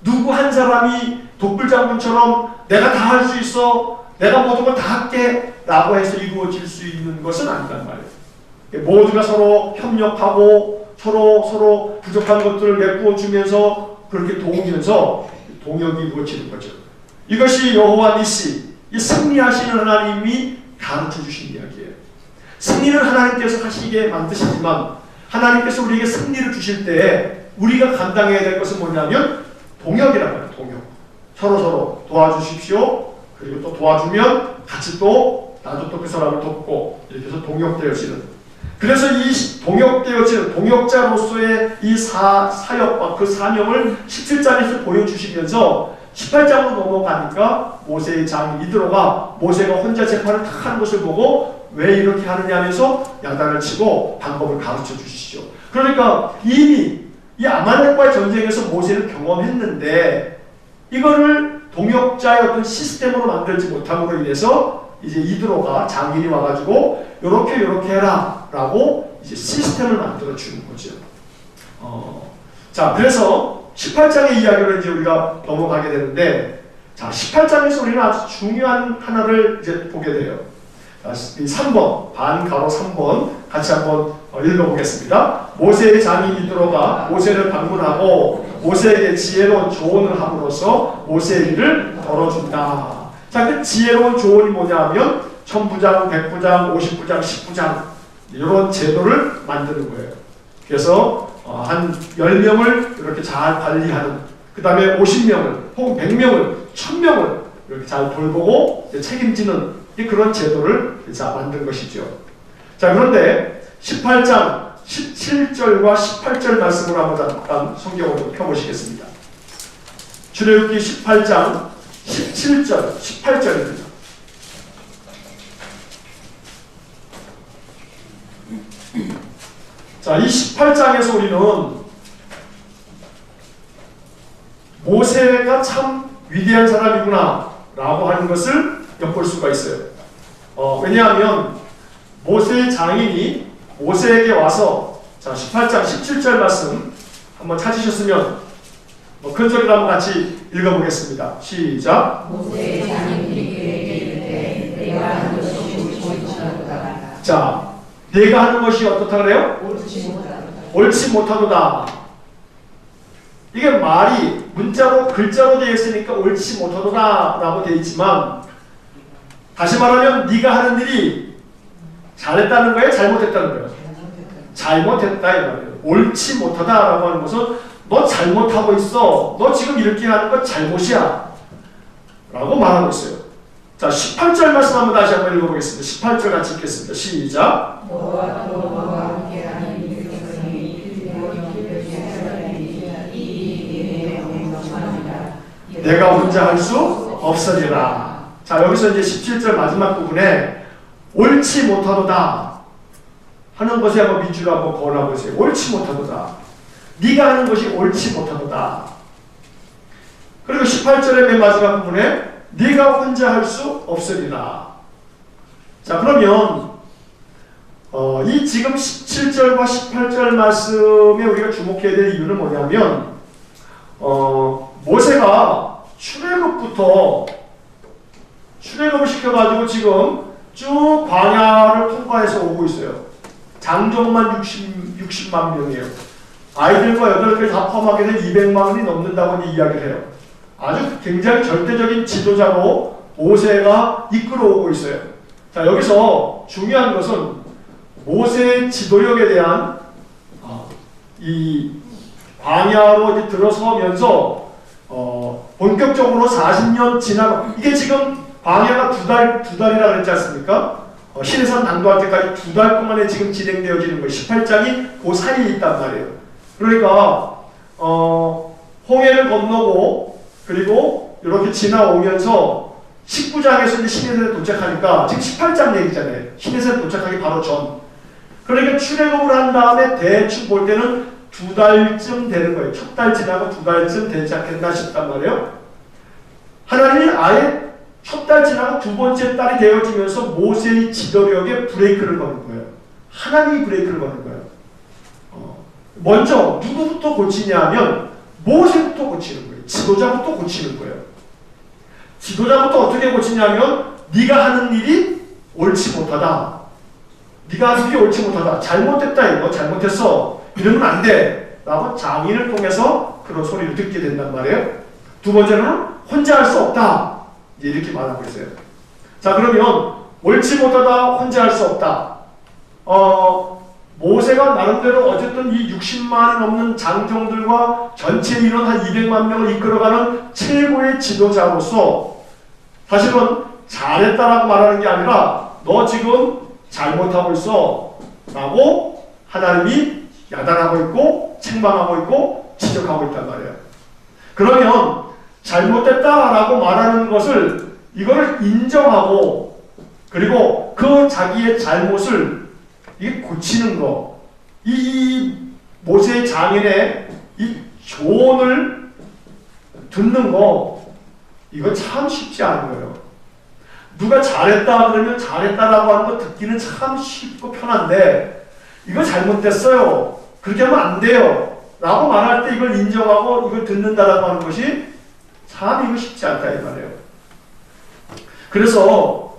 누구 한 사람이 독불장군처럼 내가 다 할 수 있어, 내가 모든 걸 다 할게 라고 해서 이루어질 수 있는 것은 아니란 말이에요. 모두가 서로 협력하고 서로 부족한 것들을 메꾸어 주면서 그렇게 도우면서 동역이 이루어지는 거죠. 이것이 여호와 니시, 이 승리하시는 하나님이 가르쳐 주신 이야기예요. 승리는 하나님께서 하시게 만드시지만 하나님께서 우리에게 승리를 주실 때 우리가 감당해야 될 것은 뭐냐면 동역이라는 거예요. 동역. 서로 도와주십시오. 그리고 또 도와주면 같이 또 나도 또 그 사람을 돕고 이렇게 해서 동역되어지는. 그래서 이 동역되어지는 동역자로서의 이 사역과 그 사명을 17장에서 보여주시면서 18장으로 넘어가니까 모세의 장인 이드로가 모세가 혼자 재판을 다 하는 것을 보고 왜 이렇게 하느냐 하면서 야단을 치고 방법을 가르쳐 주시죠. 그러니까 이미 이 아말렉과의 전쟁에서 모세는 경험했는데 이거를 동역자의 어떤 시스템으로 만들지 못함으로 인해서 이제 이드로가 장인이 와가지고 요렇게 해라 라고 이제 시스템을 만들어 주는 거죠. 자, 자, 그래서 18장의 이야기로 이제 우리가 넘어가게 되는데, 자, 18장에서 우리는 아주 중요한 하나를 이제 보게 돼요. 자, 이 3번, 반가로 3번 같이 한번 읽어보겠습니다. 모세의 장인이 들어가 모세를 방문하고 모세에게 지혜로운 조언을 함으로써 모세의 일을 덜어준다. 자, 그 지혜로운 조언이 뭐냐 하면 천부장, 백부장, 50부장, 10부장 이런 제도를 만드는 거예요. 그래서 한 10명을 이렇게 잘 관리하는, 그 다음에 50명을 혹은 100명을 1000명을 이렇게 잘 돌보고 책임지는 그런 제도를 자 만든 것이죠. 자, 그런데 18장 17절과 18절 말씀을 한번 잠깐 성경으로 펴보시겠습니다. 출애굽기 18장 17절, 18절입니다. 자, 이 18장에서 우리는 모세가 참 위대한 사람이구나 라고 하는 것을 엿볼 수가 있어요. 왜냐하면 모세의 장인이 모세에게 와서, 자, 18장 17절 말씀 한번 찾으셨으면 큰 소리로 한번 같이 읽어보겠습니다. 시작. 모세의 장인이 그에게 이르되 내가 하는 것이 옳지 못하도다. 자, 내가 하는 것이 어떻다 그래요? 옳지 못하도다. 옳지 못하도다. 이게 말이 문자로 글자로 되어 있으니까 옳지 못하도다 라고 되어 있지만, 다시 말하면 네가 하는 일이 잘했다는 거예요? 잘못했다는 거예요? 잘못했다 이 말이에요. 옳지 못하다라고 하는 것은 너 잘못하고 있어. 너 지금 이렇게 하는 건 잘못이야 라고 말하고 있어요. 자, 18절 말씀 한번 다시 한번 읽어보겠습니다. 18절 같이 읽겠습니다. 시작. 너와 또 너와 함께하는 이 백성이 내가 혼자 할 수 없으리라. 자, 여기서 이제 17절 마지막 부분에 옳지 못하도다 하는 것에 한번 밑줄을 한번 그어놔보세요. 옳지 못하도다. 네가 하는 것이 옳지 못하도다. 그리고 18절의 맨 마지막 부분에 네가 혼자 할 수 없으리라. 자, 그러면 이 지금 17절과 18절 말씀에 우리가 주목해야 될 이유는 뭐냐면, 모세가 출애굽을 시켜가지고 지금 쭉 광야를 통과해서 오고 있어요. 장정만 60만 명이에요. 아이들과 여덟까지 다 포함하게 되면 200만이 넘는다고 이야기를 해요. 아주 굉장히 절대적인 지도자로 모세가 이끌어오고 있어요. 자, 여기서 중요한 것은 모세의 지도력에 대한 이 광야로 이제 들어서면서 본격적으로 40년 지나고, 이게 지금 광야가 두 달이라 그랬지 않습니까? 시내산 당도할 때까지 2달 동안에 지금 진행되어지는 거예요. 18장이 그 사이에 있단 말이에요. 그러니까 홍해를 건너고 그리고 이렇게 지나오면서 19장에서 이제 시내산에 도착하니까 지금 18장 얘기잖아요. 시내산에 도착하기 바로 전. 그러니까 출애굽을 한 다음에 대충 볼 때는 2달쯤 되는 거예요. 첫 달 지나고 2달쯤 되지 않겠나 싶단 말이에요. 하나님이 아예 첫 달 지나고 두 번째 달이 되어지면서 모세의 지도력에 브레이크를 거는 거예요. 하나님이 브레이크를 거는 거예요. 먼저 누구부터 고치냐 하면 모세부터 고치는 거예요. 지도자부터 고치는 거예요. 지도자부터 어떻게 고치냐면 네가 하는 일이 옳지 못하다. 네가 하는 일이 옳지 못하다. 잘못됐다 이거. 잘못했어. 이러면 안 돼. 라고 장인을 통해서 그런 소리를 듣게 된단 말이에요. 두 번째는 혼자 할 수 없다. 이렇게 말하고 있어요. 자, 그러면 옳지 못하다, 혼자 할 수 없다. 모세가 나름대로 어쨌든 이 60만이 넘는 장정들과 전체 인원 한 200만 명을 이끌어가는 최고의 지도자로서 사실은 잘했다라고 말하는 게 아니라 너 지금 잘못하고 있어 라고 하나님이 야단하고 있고 책망하고 있고 지적하고 있단 말이에요. 그러면 잘못됐다라고 말하는 것을 이거를 인정하고 그리고 그 자기의 잘못을 이게 고치는 거, 이 모세의 장인의 이 조언을 듣는 거, 이거 참 쉽지 않은 거예요. 누가 잘했다 그러면 잘했다라고 하는 거 듣기는 참 쉽고 편한데 이거 잘못됐어요. 그렇게 하면 안 돼요. 라고 말할 때 이걸 인정하고 이걸 듣는다라고 하는 것이 참 이거 쉽지 않다 이 말이에요. 그래서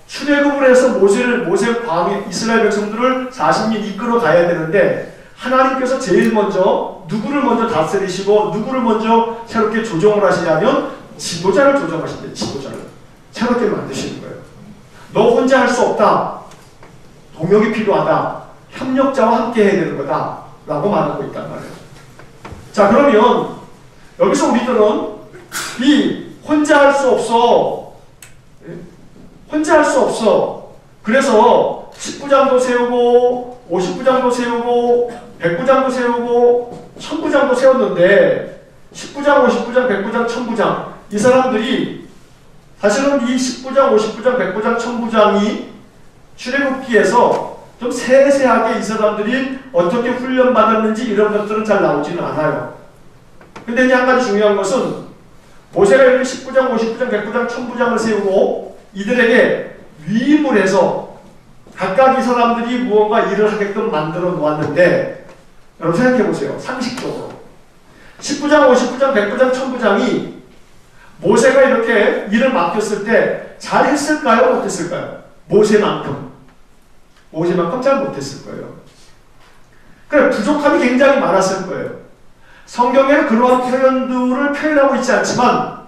출애굽을 해서 모세 광야 이스라엘 백성들을 40년 이끌어 가야 되는데 하나님께서 제일 먼저 누구를 먼저 다스리시고 누구를 먼저 새롭게 조정을 하시냐면 지도자를 조정하신대. 지도자를 새롭게 만드시는 거예요. 너 혼자 할 수 없다. 동역이 필요하다. 협력자와 함께 해야 되는 거다 라고 말하고 있단 말이에요. 자, 그러면 여기서 우리들은 이 혼자 할 수 없어. 혼자 할 수 없어. 그래서 10부장도 세우고 50부장도 세우고 100부장도 세우고 1000부장도 세웠는데 10부장, 50부장, 100부장, 1000부장 이 사람들이 사실은 이 10부장, 50부장, 100부장, 1000부장이 출애굽기에서 좀 세세하게 이 사람들이 어떻게 훈련받았는지 이런 것들은 잘 나오지는 않아요. 근데 이제 한 가지 중요한 것은 모세가 이렇게 10부장, 50부장, 100부장, 1000부장을 세우고 이들에게 위임을 해서 각각 이 사람들이 무언가 일을 하게끔 만들어 놓았는데 여러분 생각해 보세요. 상식적으로 10부장, 50부장, 100부장, 1000부장이 모세가 이렇게 일을 맡겼을 때 잘했을까요? 못했을까요? 모세만큼 잘 못했을 거예요. 그래, 부족함이 굉장히 많았을 거예요. 성경에는 그러한 표현들을 표현하고 있지 않지만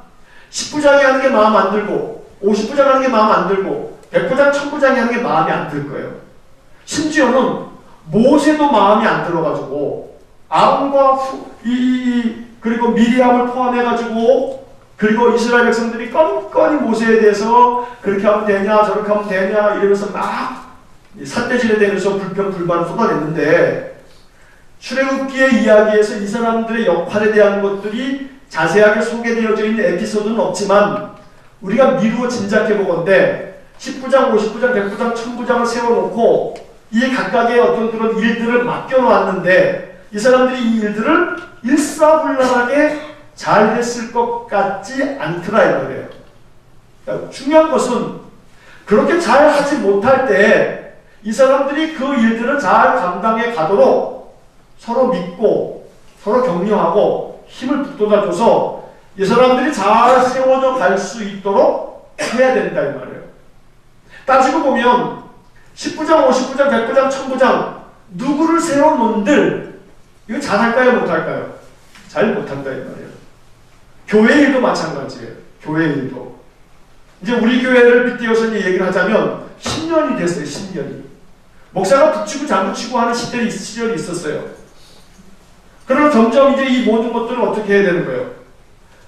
10부장이 하는 게 마음 안 들고 50부장 하는 게 마음 안 들고 100부장, 1000부장이 하는 게 마음이 안 들 거예요. 심지어는 모세도 마음이 안 들어가지고 아론과 그리고 미리암을 포함해가지고 그리고 이스라엘 백성들이 껌껌이 모세에 대해서 그렇게 하면 되냐 저렇게 하면 되냐 이러면서 막 삿대질에 대해서 불평불만을 쏟아냈는데 출애굽기의 이야기에서 이 사람들의 역할에 대한 것들이 자세하게 소개되어져 있는 에피소드는 없지만 우리가 미루어 짐작해 보건대 10부장, 50부장, 100부장, 1000부장을 세워놓고 이 각각의 어떤 그런 일들을 맡겨놓았는데 이 사람들이 이 일들을 일사불란하게 잘했을 것 같지 않더라 이 말이에요. 그러니까 중요한 것은 그렇게 잘하지 못할 때 이 사람들이 그 일들을 잘 감당해 가도록 서로 믿고 서로 격려하고 힘을 북돋아줘서 이 사람들이 잘 세워져 갈 수 있도록 해야 된다 이 말이에요. 따지고 보면 10부장, 50부장, 100부장, 1000부장 누구를 세워놓은들 이거 잘할까요? 못할까요? 잘 못한다 이 말이에요. 교회 일도 마찬가지예요. 교회 일도. 이제 우리 교회를 빗대어서 얘기를 하자면 10년이 됐어요. 10년이. 목사가 붙이고 장구치고 하는 시절이 있었어요. 그러나 점점 이제 이 모든 것들을 어떻게 해야 되는 거예요?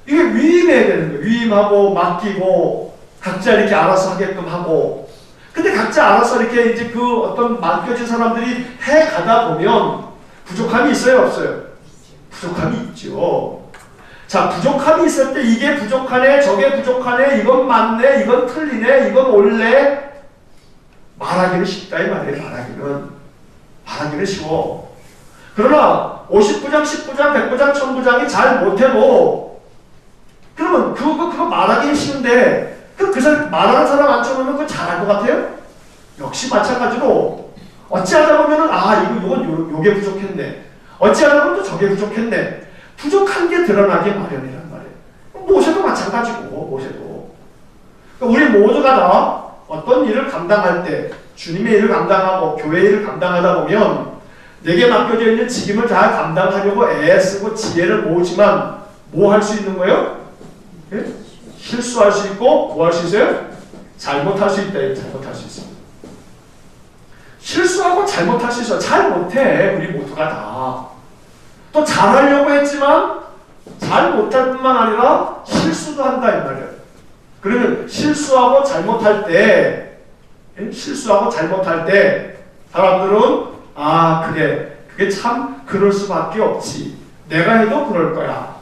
이게 위임해야 되는 거예요. 위임하고 맡기고 각자 이렇게 알아서 하게끔 하고. 근데 각자 알아서 이렇게 이제 그 어떤 맡겨진 사람들이 해 가다 보면 부족함이 있어요, 없어요? 부족함이 있죠. 자, 부족함이 있을 때 이게 부족하네, 저게 부족하네, 이건 맞네, 이건 틀리네, 이건 옳네. 말하기는 쉽다 이 말이에요. 말하기는 쉬워. 그러나 50부장, 10부장, 100부장, 1000부장이 잘 못해도 그러면 그거 말하기는 쉬운데 그 사람 말하는 사람 앉혀놓으면 그거 잘할 것 같아요? 역시 마찬가지로 어찌하다 보면은 이건 요게 부족했네. 어찌하다 보면 또 저게 부족했네. 부족한 게 드러나게 마련이란 말이에요. 모세도 마찬가지고 모세도. 그러니까 우리 모두가 다 어떤 일을 감당할 때 주님의 일을 감당하고 교회 일을 감당하다 보면 내게 맡겨져 있는 직임을 잘 감당하려고 애쓰고 지혜를 모으지만 뭐 할 수 있는 거예요? 예? 실수할 수 있고 뭐 할 수 있어요? 잘못할 수 있다. 잘못할 수 있습니다. 실수하고 잘못할 수 있어. 잘 못해. 우리 모두가 다. 또 잘하려고 했지만 잘 못할 뿐만 아니라 실수도 한다 이 말이에요. 그러면 실수하고 잘못할 때 사람들은 그래 그게 참 그럴 수밖에 없지. 내가 해도 그럴 거야.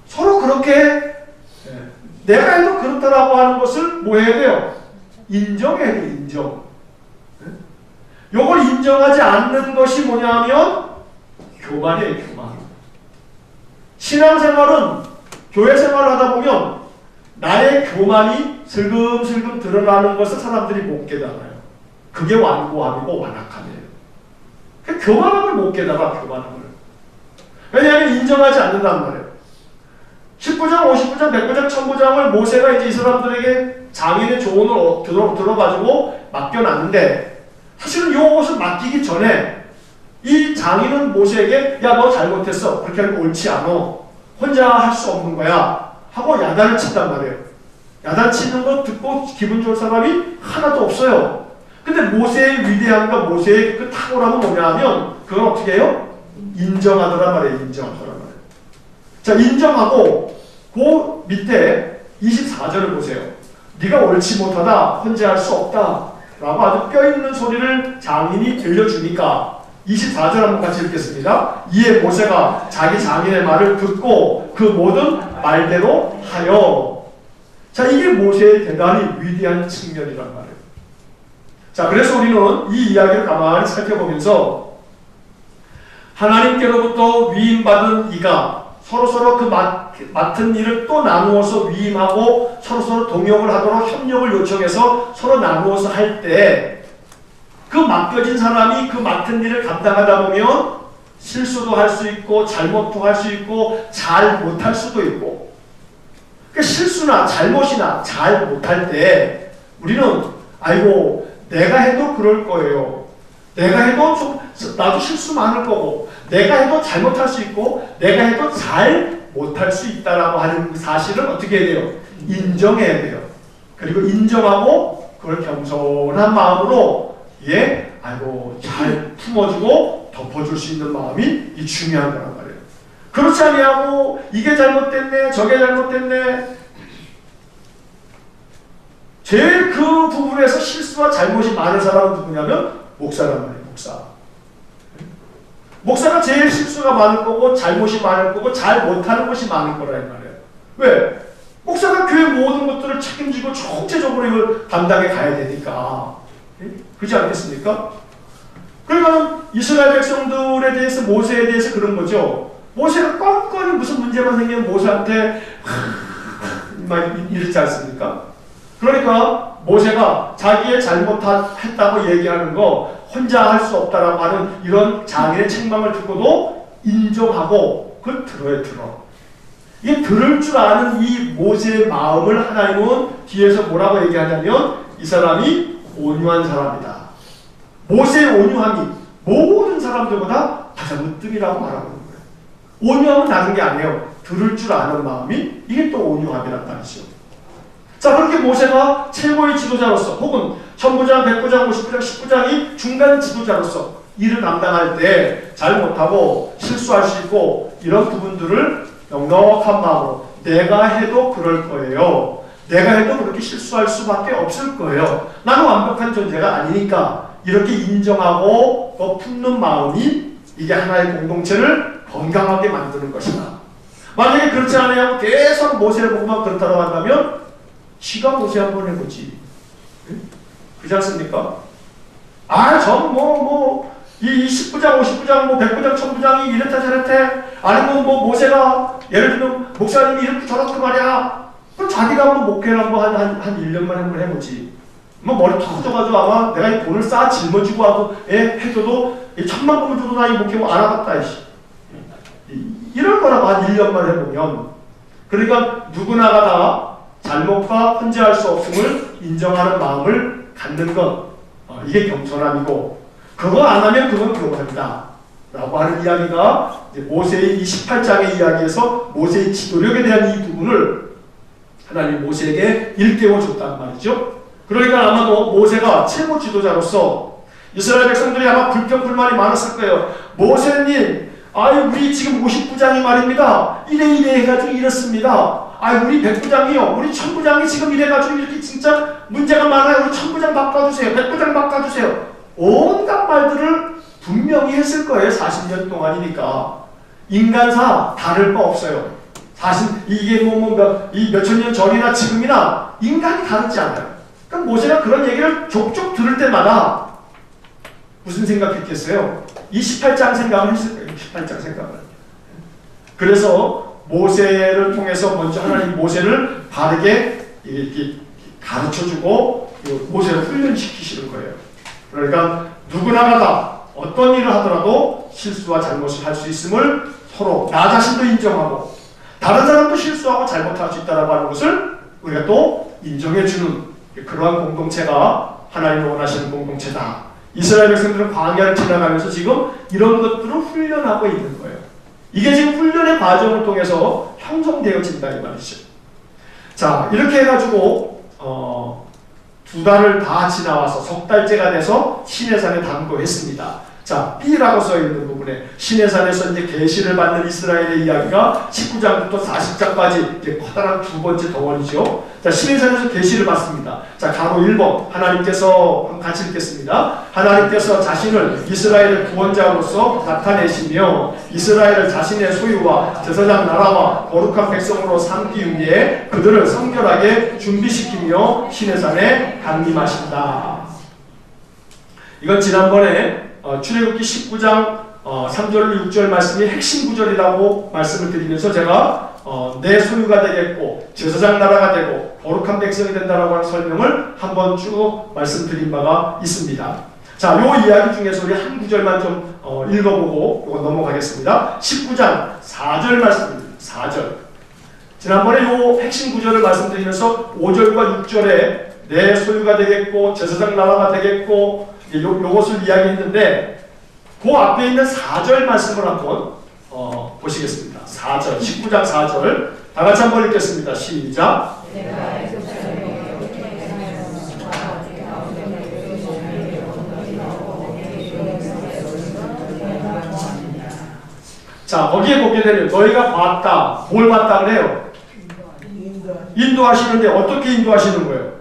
서로 그렇게 내가 해도 그렇다라고 하는 것을 뭐 해야 돼요? 인정해야 돼요. 인정. 요걸 인정하지 않는 것이 뭐냐면 교만이에요. 교만. 신앙생활은 교회 생활을 하다 보면 나의 교만이 슬금슬금 드러나는 것을 사람들이 못 깨달아요. 그게 완고함이고 완악함이에요. 교만함을 못 깨달아, 교만함을. 왜냐하면 인정하지 않는단 말이에요. 10부장, 50부장, 100부장, 1000부장을 모세가 이제 이 사람들에게 장인의 조언을 들어가지고 맡겨놨는데, 사실은 이것을 맡기기 전에 이 장인은 모세에게 야, 너 잘못했어. 그렇게 하는 거 옳지 않아. 혼자 할 수 없는 거야. 하고 야단을 친단 말이에요. 야단 치는 거 듣고 기분 좋을 사람이 하나도 없어요. 근데 모세의 위대함과 모세의 그 탁월함은 뭐냐 하면 그건 어떻게 해요? 인정하더란 말이에요. 인정하더란 말이에요. 자, 인정하고 그 밑에 24절을 보세요. 네가 옳지 못하다. 혼자 할 수 없다. 라고 아주 뼈있는 소리를 장인이 들려주니까 24절 한번 같이 읽겠습니다. 이에 모세가 자기 장인의 말을 듣고 그 모든 말대로 하여. 자, 이게 모세의 대단히 위대한 측면이란 말이에요. 자, 그래서 우리는 이 이야기를 가만히 살펴보면서 하나님께로부터 위임받은 이가 서로서로 그 맡은 일을 또 나누어서 위임하고 서로서로 동역을 하도록 협력을 요청해서 서로 나누어서 할 때 그 맡겨진 사람이 그 맡은 일을 감당하다 보면 실수도 할 수 있고 잘못도 할 수 있고 잘 못할 수도 있고, 그러니까 실수나 잘못이나 잘 못할 때 우리는 아이고 내가 해도 그럴 거예요. 내가 해도 나도 실수 많을 거고, 내가 해도 잘못할 수 있고, 내가 해도 잘 못할 수 있다라고 하는 사실을 어떻게 해야 돼요? 인정해야 돼요. 그리고 인정하고 그걸 겸손한 마음으로 아이고 잘 품어주고 덮어줄 수 있는 마음이 이 중요한 거란 말이에요. 그렇지 아니하고 이게 잘못됐네, 저게 잘못됐네. 제일 그 부분에서 실수와 잘못이 많은 사람은 누구냐면 목사란 말이에요. 목사가 제일 실수가 많을 거고 잘못이 많을 거고 잘 못하는 것이 많을 거란 말이에요. 왜? 목사가 교회 모든 것들을 책임지고 총체적으로 이걸 담당해 가야 되니까. 그렇지 않겠습니까? 그러니까 이스라엘 백성들에 대해서, 모세에 대해서 그런 거죠. 모세가 껌껌이 무슨 문제만 생기면 모세한테 막 이러지 않습니까? 그러니까 모세가 자기의 잘못했다고 얘기하는 거 혼자 할 수 없다라고 하는 이런 장인의 책망을 듣고도 인정하고 그걸 들어. 이게 들을 줄 아는 이 모세의 마음을 하나님은 뒤에서 뭐라고 얘기하냐면 이 사람이 온유한 사람이다. 모세의 온유함이 모든 사람들보다 가장 으뜸이라고 말하고 있는 거예요. 온유함은 다른 게 아니에요. 들을 줄 아는 마음이 이게 또 온유함이란 말이죠. 자, 그렇게 모세가 최고의 지도자로서 혹은 1000부장, 100부장, 50부장, 10부장이 중간 지도자로서 일을 감당할 때 잘못하고 실수할 수 있고 이런 부분들을 넉넉한 마음으로 내가 해도 그럴 거예요. 내가 해도 그렇게 실수할 수밖에 없을 거예요. 나는 완벽한 존재가 아니니까 이렇게 인정하고 또 품는 마음이 이게 하나의 공동체를 건강하게 만드는 것이다. 만약에 그렇지 않아요. 계속 모세를 보고만 그렇다고 한다면 지가 모세 한번 해보지. 그렇지 않습니까? 이 10부장, 50부장, 100부장, 1000부장이 이렇다 저렇대. 아니면 모세가 예를 들면 목사님이 이렇게 저렇게 말이야. 그럼 자기가 한번 목회를 한 1년만 한번 해보지. 머리 턱 져가지고 아마 내가 이 돈을 쌓아 짊어지고 하고 해줘도 1000만 원을 줘도 나 이 목회 안 하겠다. 이럴 거라고 한 1년만 해보면. 그러니까 누구나가 다 잘못과 혼자 할 수 없음을 인정하는 마음을 갖는 것. 이게 겸손함이고, 그거 안 하면 그건 교만이다 라고 하는 이야기가 모세의 28장의 이야기에서 모세의 지도력에 대한 이 부분을 하나님 모세에게 일깨워줬단 말이죠. 그러니까 아마도 모세가 최고 지도자로서 이스라엘 백성들이 아마 불평불만이 많았을 거예요. 모세님, 우리 지금 50부장이 말입니다. 이래 해가지고 이렇습니다. 우리 100부장이요. 우리 1000부장이 지금 이래가지고 이렇게 진짜 문제가 많아요. 우리 1000부장 바꿔주세요. 100부장 바꿔주세요. 온갖 말들을 분명히 했을 거예요. 40년 동안이니까. 인간사 다를 바 없어요. 이게 몇천 년 전이나 지금이나 인간이 다르지 않아요. 그러니까 모세가 그런 얘기를 족족 들을 때마다 무슨 생각했겠어요? 28장 생각을 했을 거예요. 28장 생각을. 그래서 모세를 통해서 먼저 하나님 모세를 바르게 이렇게 가르쳐주고 모세를 훈련시키시는 거예요. 그러니까 누구나가 다 어떤 일을 하더라도 실수와 잘못을 할 수 있음을 서로 나 자신도 인정하고 다른 사람도 실수하고 잘못할 수 있다고 하는 것을 우리가 또 인정해주는 그러한 공동체가 하나님이 원하시는 공동체다. 이스라엘 백성들은 광야를 지나가면서 지금 이런 것들을 훈련하고 있는 거예요. 이게 지금 훈련의 과정을 통해서 형성되어진다 이 말이죠. 자, 이렇게 해가지고 2달을 다 지나와서 석 달째가 돼서 시내산에 담보했습니다. 자, B라고 써 있는 부분에 시내산에서 이제 계시를 받는 이스라엘의 이야기가 19장부터 40장까지 이제 커다란 두 번째 덩어리죠. 자, 시내산에서 계시를 받습니다. 자, 가로 1번 하나님께서 같이 읽겠습니다. 하나님께서 자신을 이스라엘의 구원자로서 나타내시며 이스라엘을 자신의 소유와 제사장 나라와 거룩한 백성으로 삼기 위해 그들을 성결하게 준비시키며 시내산에 강림하신다. 이건 지난번에 출애굽기 19장 3절 6절 말씀이 핵심 구절이라고 말씀을 드리면서 제가 내 소유가 되겠고 제사장 나라가 되고 거룩한 백성이 된다라고 하는 설명을 한번 쭉 말씀드린 바가 있습니다. 자, 요 이야기 중에서 우리 한 구절만 좀 읽어보고 요거 넘어가겠습니다. 19장 4절 말씀입니다. 4절. 지난번에 요 핵심 구절을 말씀드리면서 5절과 6절에 내 소유가 되겠고 제사장 나라가 되겠고 요것을 이야기했는데 그 앞에 있는 4절 말씀을 한번 보시겠습니다. 4절, 19장 4절 다 같이 한번 읽겠습니다. 시작. 자, 거기에 보게 되면 너희가 봤다. 뭘 봤다 그래요? 인도하시는데 어떻게 인도하시는 거예요?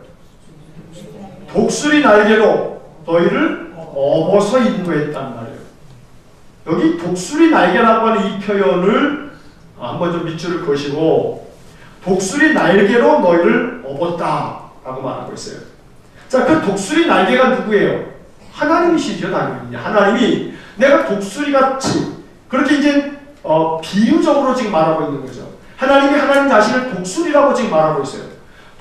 독수리 날개로 너희를 업어서 인도했단 말이에요. 여기 독수리 날개라고 하는 이 표현을 한번 좀 밑줄을 그으시고 독수리 날개로 너희를 업었다라고 말하고 있어요. 자, 그 독수리 날개가 누구예요? 하나님이시죠, 당연히. 하나님이 내가 독수리같이 그렇게 이제 비유적으로 지금 말하고 있는 거죠. 하나님이 하나님 자신을 독수리라고 지금 말하고 있어요.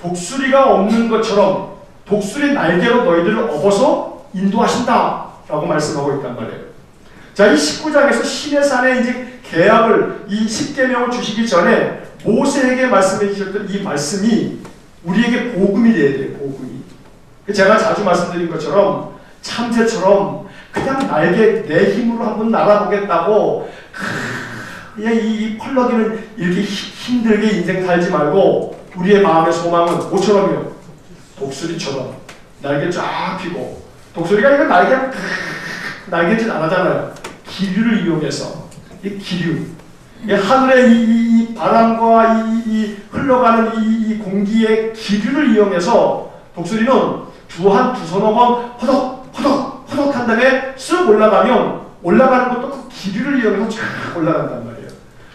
독수리가 없는 것처럼 독수리 날개로 너희들을 업어서 인도하신다라고 말씀하고 있단 말이에요. 자, 이 19장에서 시내산에 이제 계약을 이 십계명을 주시기 전에 모세에게 말씀해 주셨던 이 말씀이 우리에게 복음이 돼야 돼요. 복음이. 제가 자주 말씀드린 것처럼 참새처럼 그냥 날개 내 힘으로 한번 날아보겠다고 그냥 이 펄럭이는 이렇게 힘들게 인생 살지 말고 우리의 마음의 소망은 뭐처럼요? 독수리처럼 날개 쫙 펴고 독수리가 이거 날개짓 안 하잖아요. 기류를 이용해서 이 기류 하늘의 이 바람과 이 흘러가는 이 공기의 기류를 이용해서 독수리는 두 손 한번 허덕 한 다음에 쓱 올라가는 것도 그 기류를 이용해서 쫙 올라간단 말이에요.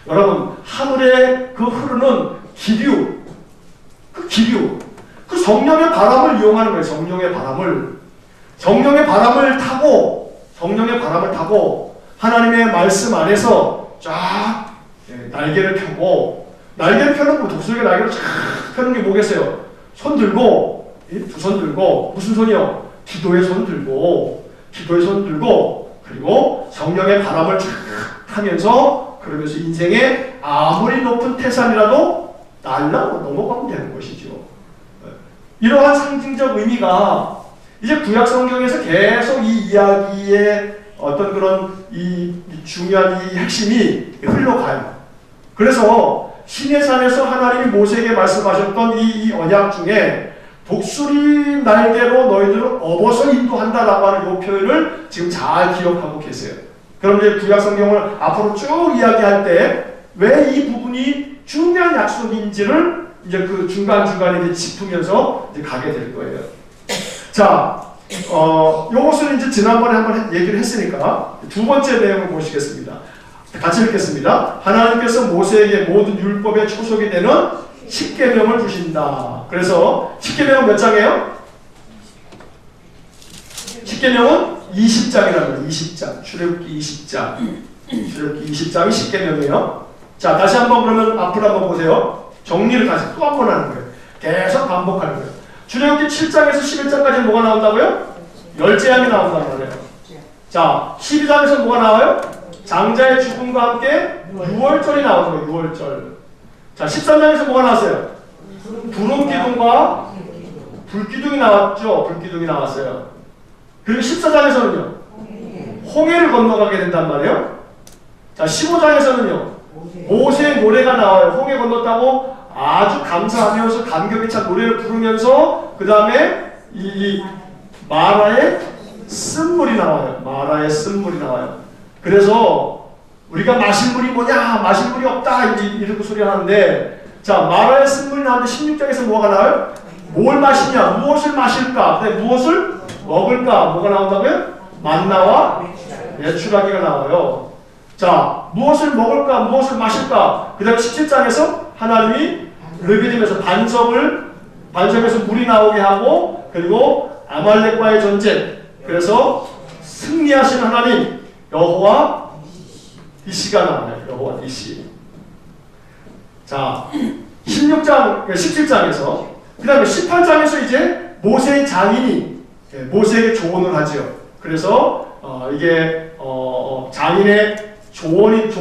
여러분, 하늘에 그 흐르는 기류, 그 성령의 바람을 이용하는 거예요. 성령의 바람을 타고 하나님의 말씀 안에서 쫙 날개를 펴고, 날개를 펴는 거, 독수리가 날개를 쫙 펴는 게 뭐겠어요? 손 들고, 두 손 들고, 무슨 손이요? 기도의 손 들고, 그리고 성령의 바람을 쫙 타면서, 그러면서 인생의 아무리 높은 태산이라도 날라고 넘어가면 되는 것이죠. 이러한 상징적 의미가 이제 구약 성경에서 계속 이 이야기의 어떤 그런 이 중요한 이 핵심이 흘러가요. 그래서 시내산에서 하나님이 모세에게 말씀하셨던 이 언약 중에 독수리 날개로 너희들을 업어서 인도한다라고 하는 이 표현을 지금 잘 기억하고 계세요. 그럼 이제 구약 성경을 앞으로 쭉 이야기할 때 왜 이 부분이 중요한 약속인지를 이제 그 중간중간에 짚으면서 이제 가게 될 거예요. 자, 요것을 이제 지난번에 한번 얘기를 했으니까 두 번째 내용을 보시겠습니다. 같이 읽겠습니다. 하나님께서 모세에게 모든 율법의 초석이 되는 십계명을 주신다. 그래서 십계명은 몇 장이에요? 십계명은 20장이라는 20장. 출애굽기 20장. 출애굽기 20장이 십계명이에요. 자, 다시 한번 그러면 앞으로 한번 보세요. 정리를 다시 또 한 번 하는 거예요. 계속 반복하는 거예요. 출애굽기 7장에서 11장까지 뭐가 나온다고요? 10재앙이 나온다는 거예요. 자, 12장에서 뭐가 나와요? 장자의 죽음과 함께 유월절이 나오죠. 유월절. 자, 13장에서 뭐가 나왔어요? 구름기둥과 불기둥이 나왔죠. 불기둥이 나왔어요. 그리고 14장에서는요. 홍해를 건너가게 된단 말이에요. 자, 15장에서는요. 모세의 노래가 나와요. 홍해 건넜다고 아주 감사하면서 감격에 찬 노래를 부르면서 그 다음에 이 마라의 쓴물이 나와요. 마라의 쓴물이 나와요. 그래서 우리가 마실 물이 뭐냐? 마실 물이 없다. 이렇게 소리를 하는데 자, 마라의 쓴물이 나오는데 16장에서 뭐가 나와요? 뭘 마시냐? 무엇을 마실까? 근데 무엇을 먹을까? 뭐가 나온다고요? 만나와 메추라기가 나와요. 자, 무엇을 먹을까? 무엇을 마실까? 그 다음에 17장에서 하나님이 르비딤에서 반석에서 물이 나오게 하고 그리고 아말렉과의 전쟁 그래서 승리하신 하나님 여호와 니시가 나와요. 여호와 니시. 자, 17장에서 그 다음에 18장에서 이제 모세의 장인이 모세에게 조언을 하죠. 그래서 이게 장인의 조언이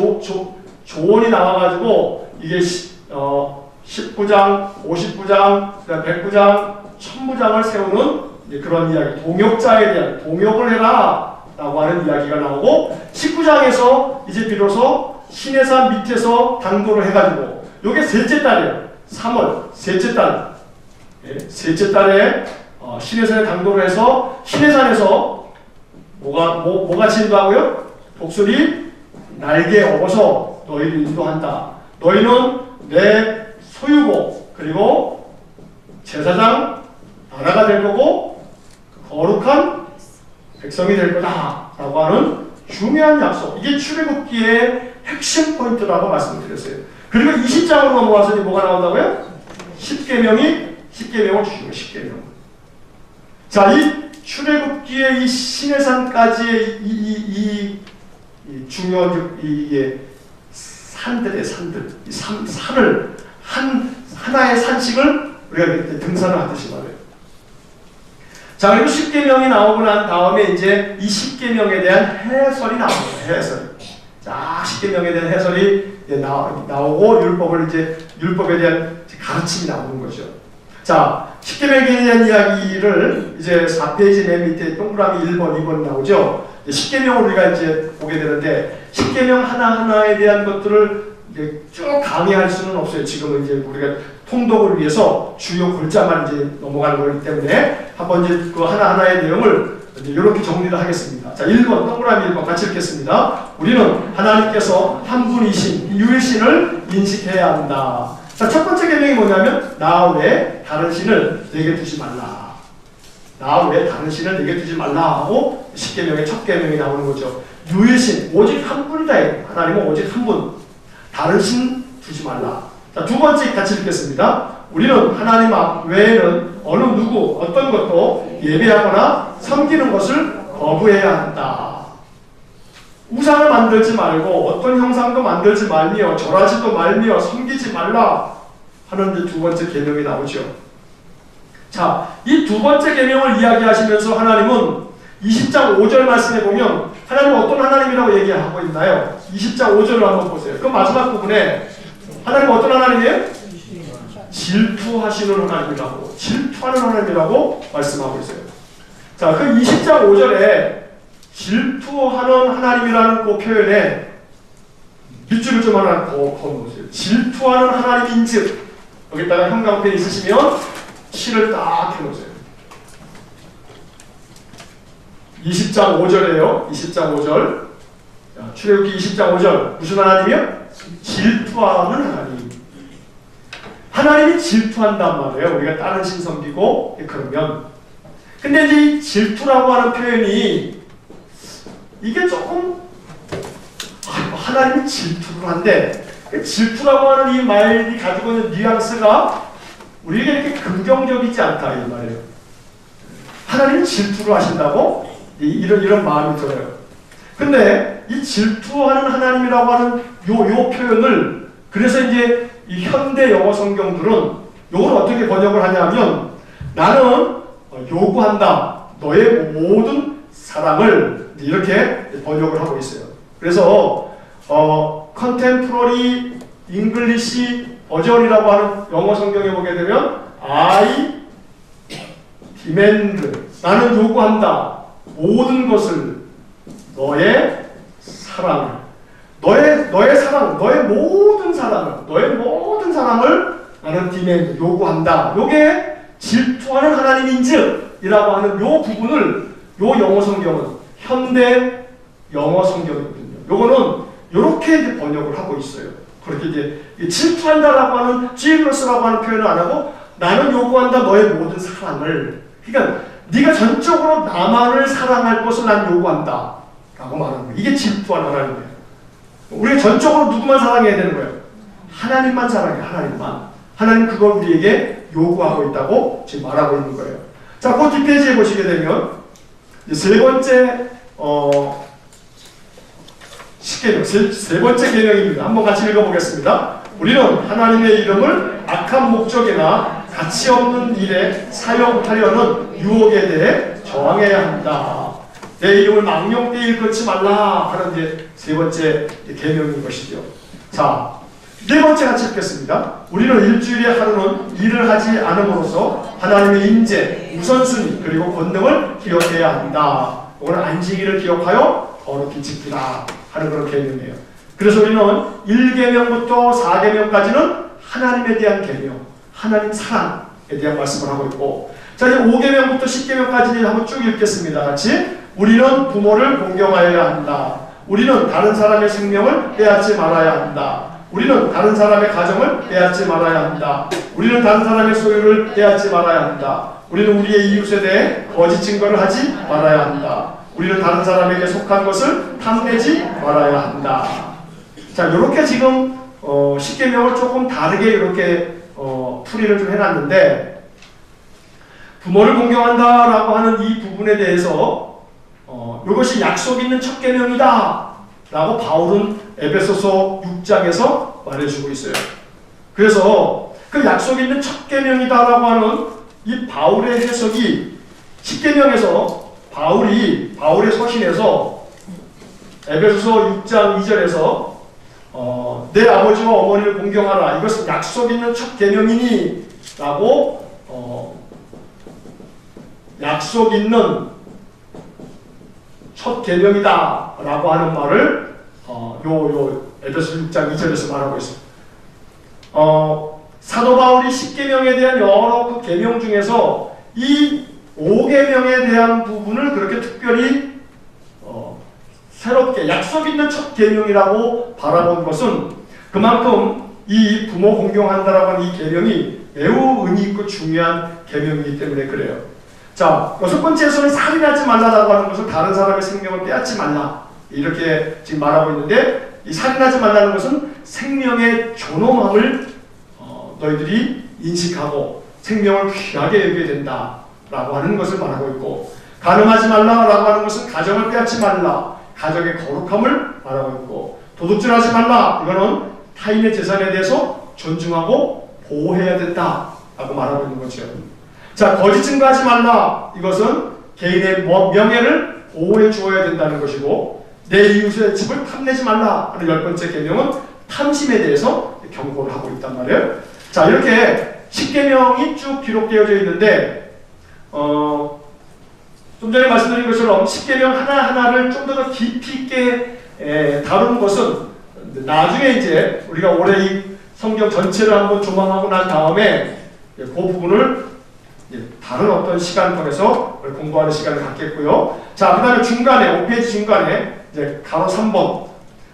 나와가지고 이게 19장, 59장, 109장, 1000부장을 세우는 그런 이야기, 동역자에 대한 동역을 해라 라고 하는 이야기가 나오고 19장에서 이제 비로소 시내산 밑에서 당도를 해가지고 요게 셋째 달이에요. 3월 셋째 달. 셋째 달에 시내산에 당도를 해서 시내산에서 뭐가 진도하고요? 독수리 날개 업어서 너희를 인도한다. 너희는 내 소유고 그리고 제사장 나라가 될 거고 거룩한 백성이 될 거다 라고 하는 중요한 약속. 이게 출애굽기의 핵심 포인트라고 말씀드렸어요. 그리고 20장으로 넘어와서 뭐가 나온다고요? 10계명을 주시고 10계명. 자, 이 출애굽기의 이 시내산까지의 이 중요한 이게 산들, 이 산을 하나의 산식을 우리가 등산을 하듯이 말해요. 자, 그리고 10계명이 나오고 난 다음에 이제 이 10계명에 대한 해설이 나옵니다. 해설. 자, 10계명에 대한 해설이 나오고 율법에 대한 가르침이 나오는 거죠. 자, 10계명에 대한 이야기를 이제 4페이지 맨 밑에 동그라미 1번, 2번 나오죠. 10계명을 우리가 이제 보게 되는데 10계명 하나하나에 대한 것들을 이제 쭉 강의할 수는 없어요. 지금은 이제 우리가 통독을 위해서 주요 글자만 이제 넘어가는 거기 때문에 한번 이제 그 하나하나의 내용을 이제 이렇게 정리를 하겠습니다. 자, 1번, 동그라미 1번 같이 읽겠습니다. 우리는 하나님께서 한 분이신 유일신을 인식해야 한다. 자, 첫 번째 계명이 뭐냐면 나 외에 다른 신을 내게 두지 말라. 나 외에 다른 신을 내게 두지 말라 하고 10계명의 첫 계명이 나오는 거죠. 유일신, 오직 한 분이다. 하나님은 오직 한 분. 다른 신 두지 말라. 자, 두 번째 같이 읽겠습니다. 우리는 하나님 외에는 어느 누구 어떤 것도 예배하거나 섬기는 것을 거부해야 한다. 우상을 만들지 말고 어떤 형상도 만들지 말며 절하지도 말며 섬기지 말라 하는 두 번째 계명이 나오죠. 자, 이 두 번째 계명을 이야기하시면서 하나님은 20장 5절 말씀에 보면 하나님은 어떤 하나님이라고 얘기하고 있나요? 20장 5절을 한번 보세요. 그 마지막 부분에 하나님은 어떤 하나님이에요? 질투하시는 하나님이라고, 질투하는 하나님이라고 말씀하고 있어요. 자, 그 20장 5절에 질투하는 하나님이라는 그 표현에 밑줄을 좀 하나 더 그어놓으세요. 질투하는 하나님인즉, 여기다가 형광펜 있으시면 실을 딱 해놓으세요. 20장 5절이에요. 20장 5절. 자, 출애굽기 20장 5절. 무슨 하나님이요? 질투하는 하나님. 하나님이 질투한단 말이에요. 우리가 다른 신 섬기고 그러면. 근데 이제 이 질투라고 하는 표현이 이게 조금 하나님이 질투를 한데 질투라고 하는 이 말이 가지고 있는 뉘앙스가 우리에게 이렇게 긍정적이지 않다 이 말이에요. 하나님이 질투를 하신다고? 이런 마음이 들어요. 근데 이 질투하는 하나님이라고 하는 요 표현을 그래서 이제 이 현대 영어 성경들은 요걸 어떻게 번역을 하냐면 나는 요구한다. 너의 모든 사랑을 이렇게 번역을 하고 있어요. 그래서 컨템포러리 잉글리시 버전이라고 하는 영어 성경에 보게 되면 I demand, 나는 요구한다. 모든 것을 너의 사랑을, 너의 사랑, 너의 모든 사랑을 나는 demand, 요구한다. 요게 질투하는 하나님인즉 이라고 하는 요 부분을 요 영어 성경은 현대 영어 성경이거든요. 요거는 요렇게 이제 번역을 하고 있어요. 그렇게 이제 질투한다라고 하는 jealous라고 하는 표현을 안 하고 나는 요구한다 너의 모든 사랑을. 그러니까 네가 전적으로 나만을 사랑할 것을 난 요구한다 라고 말하는 거예요. 이게 질투하는 하나님이에요. 우리가 전적으로 누구만 사랑해야 되는 거예요? 하나님만 사랑해. 하나님 그걸 우리에게 요구하고 있다고 지금 말하고 있는 거예요. 자, 그 뒷페이지에 보시게 되면 세 번째 십계명, 세 번째 계명입니다. 한번 같이 읽어보겠습니다. 우리는 하나님의 이름을 악한 목적이나 가치 없는 일에 사용하려는 유혹에 대해 저항해야 한다. 내 이름을 망령되이 일컫지 말라 하는 이제 세 번째 계명인 것이죠. 자, 네 번째 같이 읽겠습니다. 우리는 일주일에 하루는 일을 하지 않음으로써 하나님의 인재, 우선순위 그리고 권능을 기억해야 한다. 오늘 안식일을 기억하여 거룩히 지키라 하는 그런 계명이에요. 그래서 우리는 1계명부터 4계명까지는 하나님에 대한 계명, 하나님 사랑에 대한 말씀을 하고 있고, 자, 이제 5계명부터 10계명까지 한번 쭉 읽겠습니다. 같이. 우리는 부모를 공경하여야 한다. 우리는 다른 사람의 생명을 빼앗지 말아야 한다. 우리는 다른 사람의 가정을 빼앗지 말아야 한다. 우리는 다른 사람의 소유를 빼앗지 말아야 한다. 우리는 우리의 이웃에 대해 거짓 증거를 하지 말아야 한다. 우리는 다른 사람에게 속한 것을 탐내지 말아야 한다. 자, 이렇게 지금 10계명을 조금 다르게 이렇게 풀이를 좀 해놨는데, 부모를 공경한다라고 하는 이 부분에 대해서 이것이 약속 있는 첫 계명이다 라고 바울은 에베소서 6장에서 말해주고 있어요. 그래서 그 약속 있는 첫 계명이다라고 하는 이 바울의 해석이 10계명에서 바울의 서신에서 에베소서 6장 2절에서 내 아버지와 어머니를 공경하라. 이것은 약속 있는 첫 계명이니 라고 약속 있는 첫 계명이다 라고 하는 말을 에베소 6장 2절에서 말하고 있습니다. 사도 바울이 10계명에 대한 여러 그 계명 중에서 이 5계명에 대한 부분을 그렇게 특별히 새롭게 약속 있는 첫 계명이라고 바라본 것은 그만큼 이 부모 공경한다라고 하는 이 계명이 매우 의미 있고 중요한 계명이기 때문에 그래요. 자, 여섯 번째에서는 살인하지 말라라고 하는 것은 다른 사람의 생명을 빼앗지 말라 이렇게 지금 말하고 있는데, 이 살인하지 말라는 것은 생명의 존엄함을 너희들이 인식하고 생명을 귀하게 여겨야 된다라고 하는 것을 말하고 있고, 간음하지 말라라고 하는 것은 가정을 빼앗지 말라, 가정의 거룩함을 말하고 있고, 도둑질하지 말라, 이거는 타인의 재산에 대해서 존중하고 보호해야 된다라고 말하고 있는 거죠. 자, 거짓 증거하지 말라, 이것은 개인의 명예를 보호해 주어야 된다는 것이고, 내 이웃의 집을 탐내지 말라 하는 10번째 계명은 탐심에 대해서 경고를 하고 있단 말이에요. 자, 이렇게 10계명이 쭉 기록되어져 있는데, 좀 전에 말씀드린 것처럼 10계명 하나하나를 좀 더 깊이 있게 다루는 것은 나중에 이제 우리가 올해 이 성경 전체를 한번 조망하고 난 다음에 그 부분을 다른 어떤 시간권에서 공부하는 시간을 갖겠고요. 자, 그 다음에 중간에 5페이지 중간에 이제 가로 3번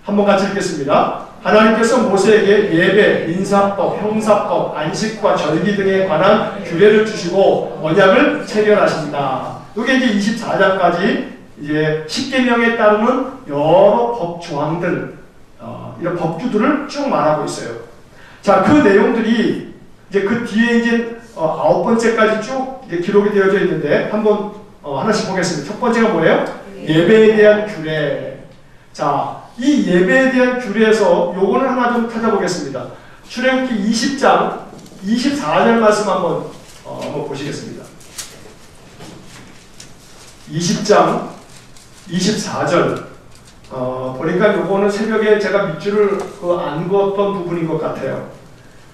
한번 같이 읽겠습니다. 하나님께서 모세에게 예배, 민사법, 형사법, 안식과 절기 등에 관한 규례를 주시고 언약을 체결하신다. 이게 이제 24장까지 이제 10계명에 따르는 여러 법 조항들, 이런 법규들을 쭉 말하고 있어요. 자, 그 내용들이 이제 그 뒤에 이제 9번째까지 쭉 기록이 되어져 있는데 한번 하나씩 보겠습니다. 첫 번째가 뭐예요? 예배에 대한 규례. 자, 이 예배에 대한 규례에서 요거는 하나 좀 찾아보겠습니다. 출애굽기 20장 24절 말씀 한번 보시겠습니다. 20장 24절 보니까 요거는 새벽에 제가 밑줄을 안 그었던 부분인 것 같아요.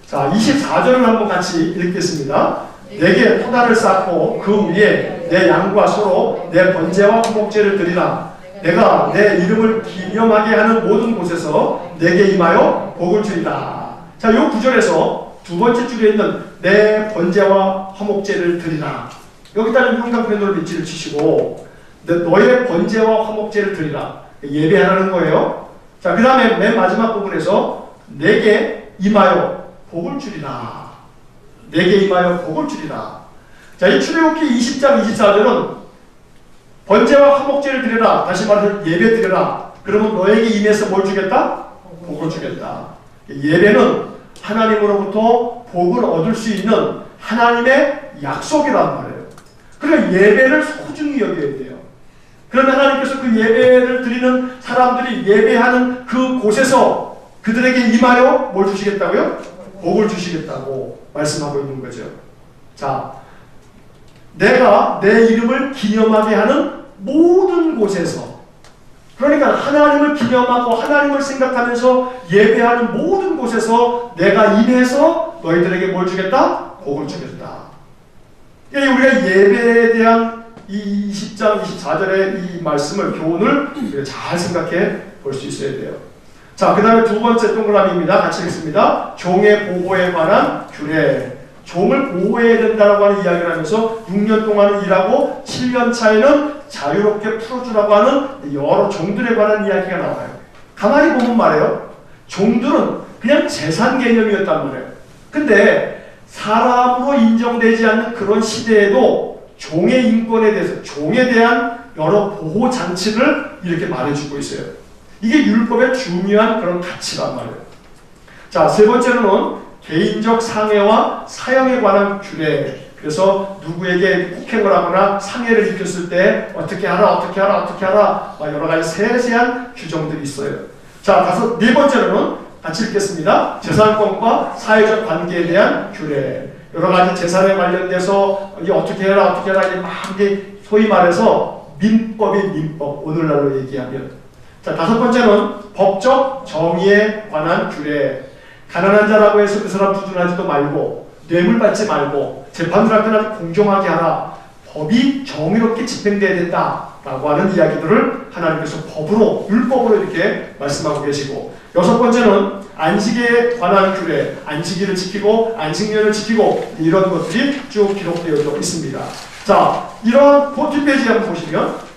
자, 24절을 한번 같이 읽겠습니다. 내게 토다를 쌓고 그 위에 내 양과 소로 내 번제와 화목제를 드리라. 내가 내 이름을 기념하게 하는 모든 곳에서 내게 임하여 복을 주리라. 자, 요 구절에서 두 번째 줄에 있는 내 번제와 화목제를 드리라. 여기다는 형광펜으로 밑줄을 치시고 너의 번제와 화목제를 드리라. 예배하라는 거예요. 자, 그 다음에 맨 마지막 부분에서 내게 임하여 복을 주리라. 내게 임하여 복을 주리라. 자, 이 출애굽기 20장 24절은 번제와 화목제를 드려라. 다시 말해서 예배 드려라. 그러면 너에게 임해서 뭘 주겠다? 복을 주겠다. 예배는 하나님으로부터 복을 얻을 수 있는 하나님의 약속이란 말이에요. 그러니까 예배를 소중히 여겨야 돼요. 그러면 하나님께서 그 예배를 드리는 사람들이 예배하는 그 곳에서 그들에게 임하여 뭘 주시겠다고요? 복을 주시겠다고 말씀하고 있는 거죠. 자, 내가 내 이름을 기념하게 하는 모든 곳에서, 그러니까 하나님을 기념하고 하나님을 생각하면서 예배하는 모든 곳에서 내가 임해서 너희들에게 뭘 주겠다? 복을 주겠다. 우리가 예배에 대한 이 20장 24절의 이 말씀을, 교훈을 잘 생각해 볼 수 있어야 돼요. 자, 그 다음에 두 번째 동그라미입니다. 같이 읽습니다. 종의 보호에 관한 규례. 종을 보호해야 된다고 하는 이야기를 하면서 6년 동안 일하고 7년 차에는 자유롭게 풀어주라고 하는 여러 종들에 관한 이야기가 나와요. 가만히 보면 말이에요. 종들은 그냥 재산 개념이었단 말이에요. 근데 사람으로 인정되지 않는 그런 시대에도 종의 인권에 대해서, 종에 대한 여러 보호 장치를 이렇게 말해주고 있어요. 이게 율법의 중요한 그런 가치란 말이에요. 자, 세 번째로는 개인적 상해와 사형에 관한 규례. 그래서 누구에게 폭행을 하거나 상해를 입혔을 때 어떻게 하라, 여러 가지 세세한 규정들이 있어요. 자, 네 번째로는 같이 읽겠습니다. 재산권과 사회적 관계에 대한 규례. 여러 가지 재산에 관련돼서 이게 어떻게 해라, 소위 말해서 민법이 민법, 오늘날로 얘기하면. 자, 다섯 번째는 법적 정의에 관한 규례. 가난한 자라고 해서 그 사람 두둔하지도 말고, 뇌물 받지 말고, 재판을 할 때는 공정하게 하라. 법이 정의롭게 집행돼야 된다라고 하는 이야기들을 하나님께서 법으로, 율법으로 이렇게 말씀하고 계시고, 여섯 번째는 안식에 관한 규례, 안식일을 지키고 안식년을 지키고 이런 것들이 쭉 기록되어 있습니다. 자, 이런 뒷페이지 한번 보시면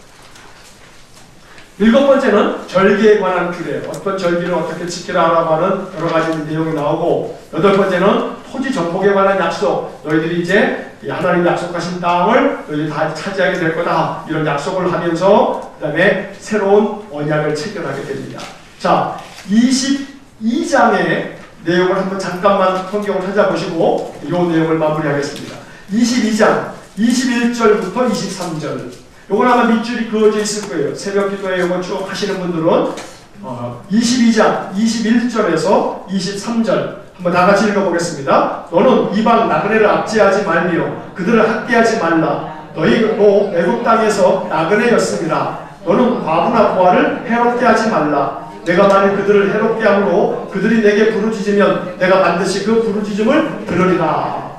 일곱 번째는 절기에 관한 규례, 어떤 절기를 어떻게 지키라라고 하는 여러 가지 내용이 나오고, 여덟 번째는 토지 정복에 관한 약속, 너희들이 이제 하나님이 약속하신 땅을 너희들이 다 차지하게 될 거다, 이런 약속을 하면서 그 다음에 새로운 언약을 체결하게 됩니다. 자, 22장의 내용을 한번 잠깐만 성경을 찾아보시고 이 내용을 마무리하겠습니다. 22장 21절부터 23절, 요건 아마 밑줄이 그어져 있을 거예요. 새벽 기도에 요거 쭉 하시는 분들은 22장 21절에서 23절 한번 다 같이 읽어보겠습니다. 너는 이방 나그네를 압제하지 말며 그들을 학대하지 말라. 너희도 애굽 땅에서 나그네였습니다. 너는 과부나 고아를 해롭게 하지 말라. 내가 만일 그들을 해롭게 함으로 그들이 내게 부르짖으면 내가 반드시 그 부르짖음을 들으리라.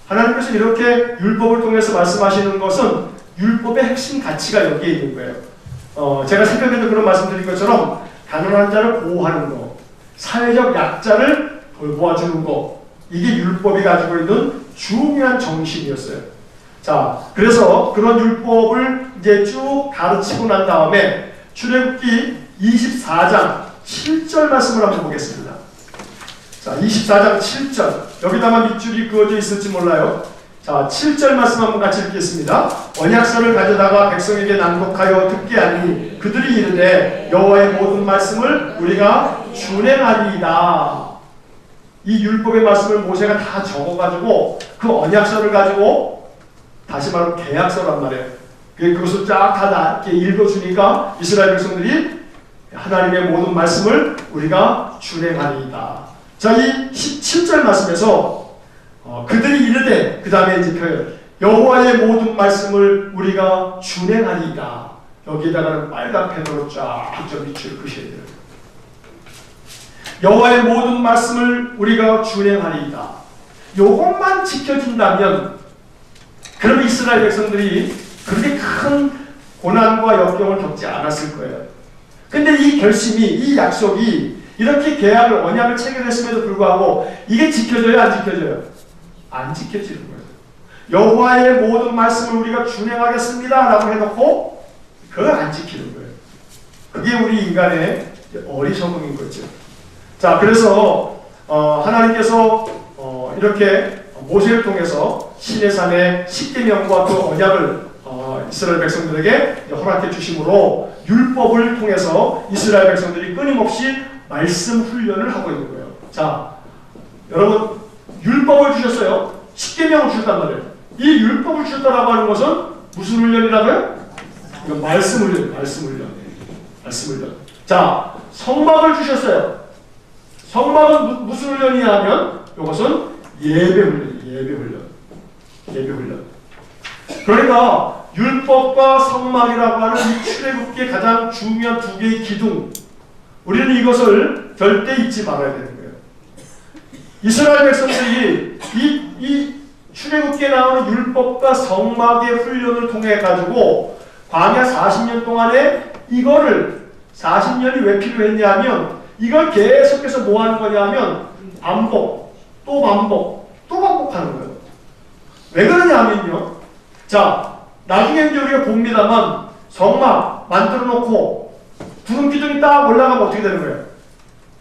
하나님께서 이렇게 율법을 통해서 말씀하시는 것은 율법의 핵심 가치가 여기에 있는 거예요. 제가 새벽에도 그런 말씀드린 것처럼 가난한 자를 보호하는 것, 사회적 약자를 돌보아주는 것, 이게 율법이 가지고 있는 중요한 정신이었어요. 자, 그래서 그런 율법을 이제 쭉 가르치고 난 다음에 출애굽기 24장 7절 말씀을 한번 보겠습니다. 자, 24장 7절. 여기다가 밑줄이 그어져 있을지 몰라요. 자, 7절 말씀 한번 같이 읽겠습니다. 언약서를 가져다가 백성에게 낭독하여 듣게 하니 그들이 이르되 여호와의 모든 말씀을 우리가 준행하리이다. 이 율법의 말씀을 모세가 다 적어가지고 그 언약서를 가지고, 다시 말하면 계약서란 말이에요. 그것을 쫙 다 읽어주니까 이스라엘 백성들이 하나님의 모든 말씀을 우리가 준행하리이다. 자, 이 17절 말씀에서 그들이 이르되, 그 다음에 이제 표현, 여호와의 모든 말씀을 우리가 준행하리이다. 여기에다가는 빨간 펜으로 쫙 좀 밑줄 그으셔야 돼요. 여호와의 모든 말씀을 우리가 준행하리이다. 요것만 지켜진다면 그러면 이스라엘 백성들이 그렇게 큰 고난과 역경을 겪지 않았을 거예요. 근데 이 결심이, 이 약속이 이렇게 계약을, 언약을 체결했음에도 불구하고 이게 지켜져요, 안 지켜져요? 안 지켜지는 거예요. 여호와의 모든 말씀을 우리가 준행하겠습니다 라고 해놓고 그걸 안 지키는 거예요. 그게 우리 인간의 어리석음인 거죠. 자, 그래서 하나님께서 이렇게 모세를 통해서 시내산의 십계명과 그 언약을 이스라엘 백성들에게 허락해 주심으로 율법을 통해서 이스라엘 백성들이 끊임없이 말씀 훈련을 하고 있는 거예요. 자, 여러분 율법을 주셨어요. 십계명을 주셨단 말이에요. 이 율법을 주셨다라고 하는 것은 무슨 훈련이라고요? 이건 말씀 훈련, 말씀 훈련, 말씀 훈련. 자, 성막을 주셨어요. 성막은 무슨 훈련이냐 하면 이것은 예배 훈련, 예배 훈련, 예배 훈련. 그러니까 율법과 성막이라고 하는 이 출애굽기의 가장 중요한 두 개의 기둥, 우리는 이것을 절대 잊지 말아야 되는 거예요. 이스라엘 백성들이 이 출애굽기에 나오는 율법과 성막의 훈련을 통해 가지고 광야 40년 동안에 이거를 40년이 왜 필요했냐면 이걸 계속해서 뭐 하는 거냐면 반복, 또 반복, 또 반복하는 거예요. 왜 그러냐면요. 자, 나중에 이제 우리가 봅니다만 성막 만들어 놓고 구름 기둥이 딱 올라가면 어떻게 되는 거예요?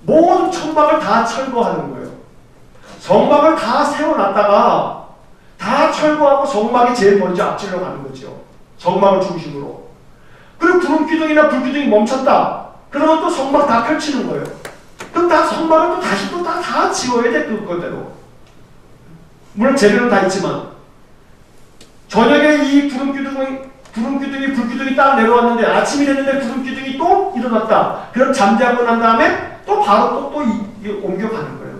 모든 천막을 다 철거하는 거예요. 성막을 다 세워놨다가 다 철거하고 성막이 제일 먼저 앞질러 가는 거죠. 성막을 중심으로. 그리고 구름 기둥이나 불 기둥이 멈췄다. 그러면 또 성막 다 펼치는 거예요. 그럼 다 성막을 또 다시 또 다 지워야 돼, 그거대로. 물론 재료는 다 있지만. 저녁에 이 구름 기둥이, 불 기둥이 딱 내려왔는데 아침이 됐는데 구름 기둥이 또 일어났다. 그럼 잠자고 난 다음에 또 바로 또 옮겨가는 거예요.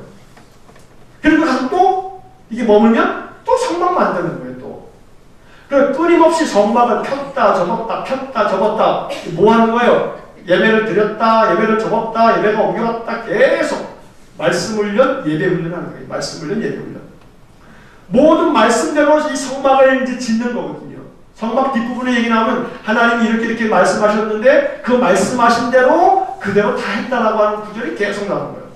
그리고 가서 또 이게 머물면 또 성막 만드는 거예요, 또. 그래서 끊임없이 성막을 폈다, 접었다, 폈다, 접었다. 뭐 하는 거예요? 예배를 드렸다, 예배를 접었다, 예배가 옮겨갔다, 계속 말씀 훈련, 예배 훈련하는 거예요. 말씀 훈련, 예배 훈련. 모든 말씀대로 이 성막을 이제 짓는 거거든요. 성막 뒷부분에 얘기 나오면 하나님이 이렇게 말씀하셨는데 그 말씀하신 대로 그대로 다 했다라고 하는 구절이 계속 나오는 거예요.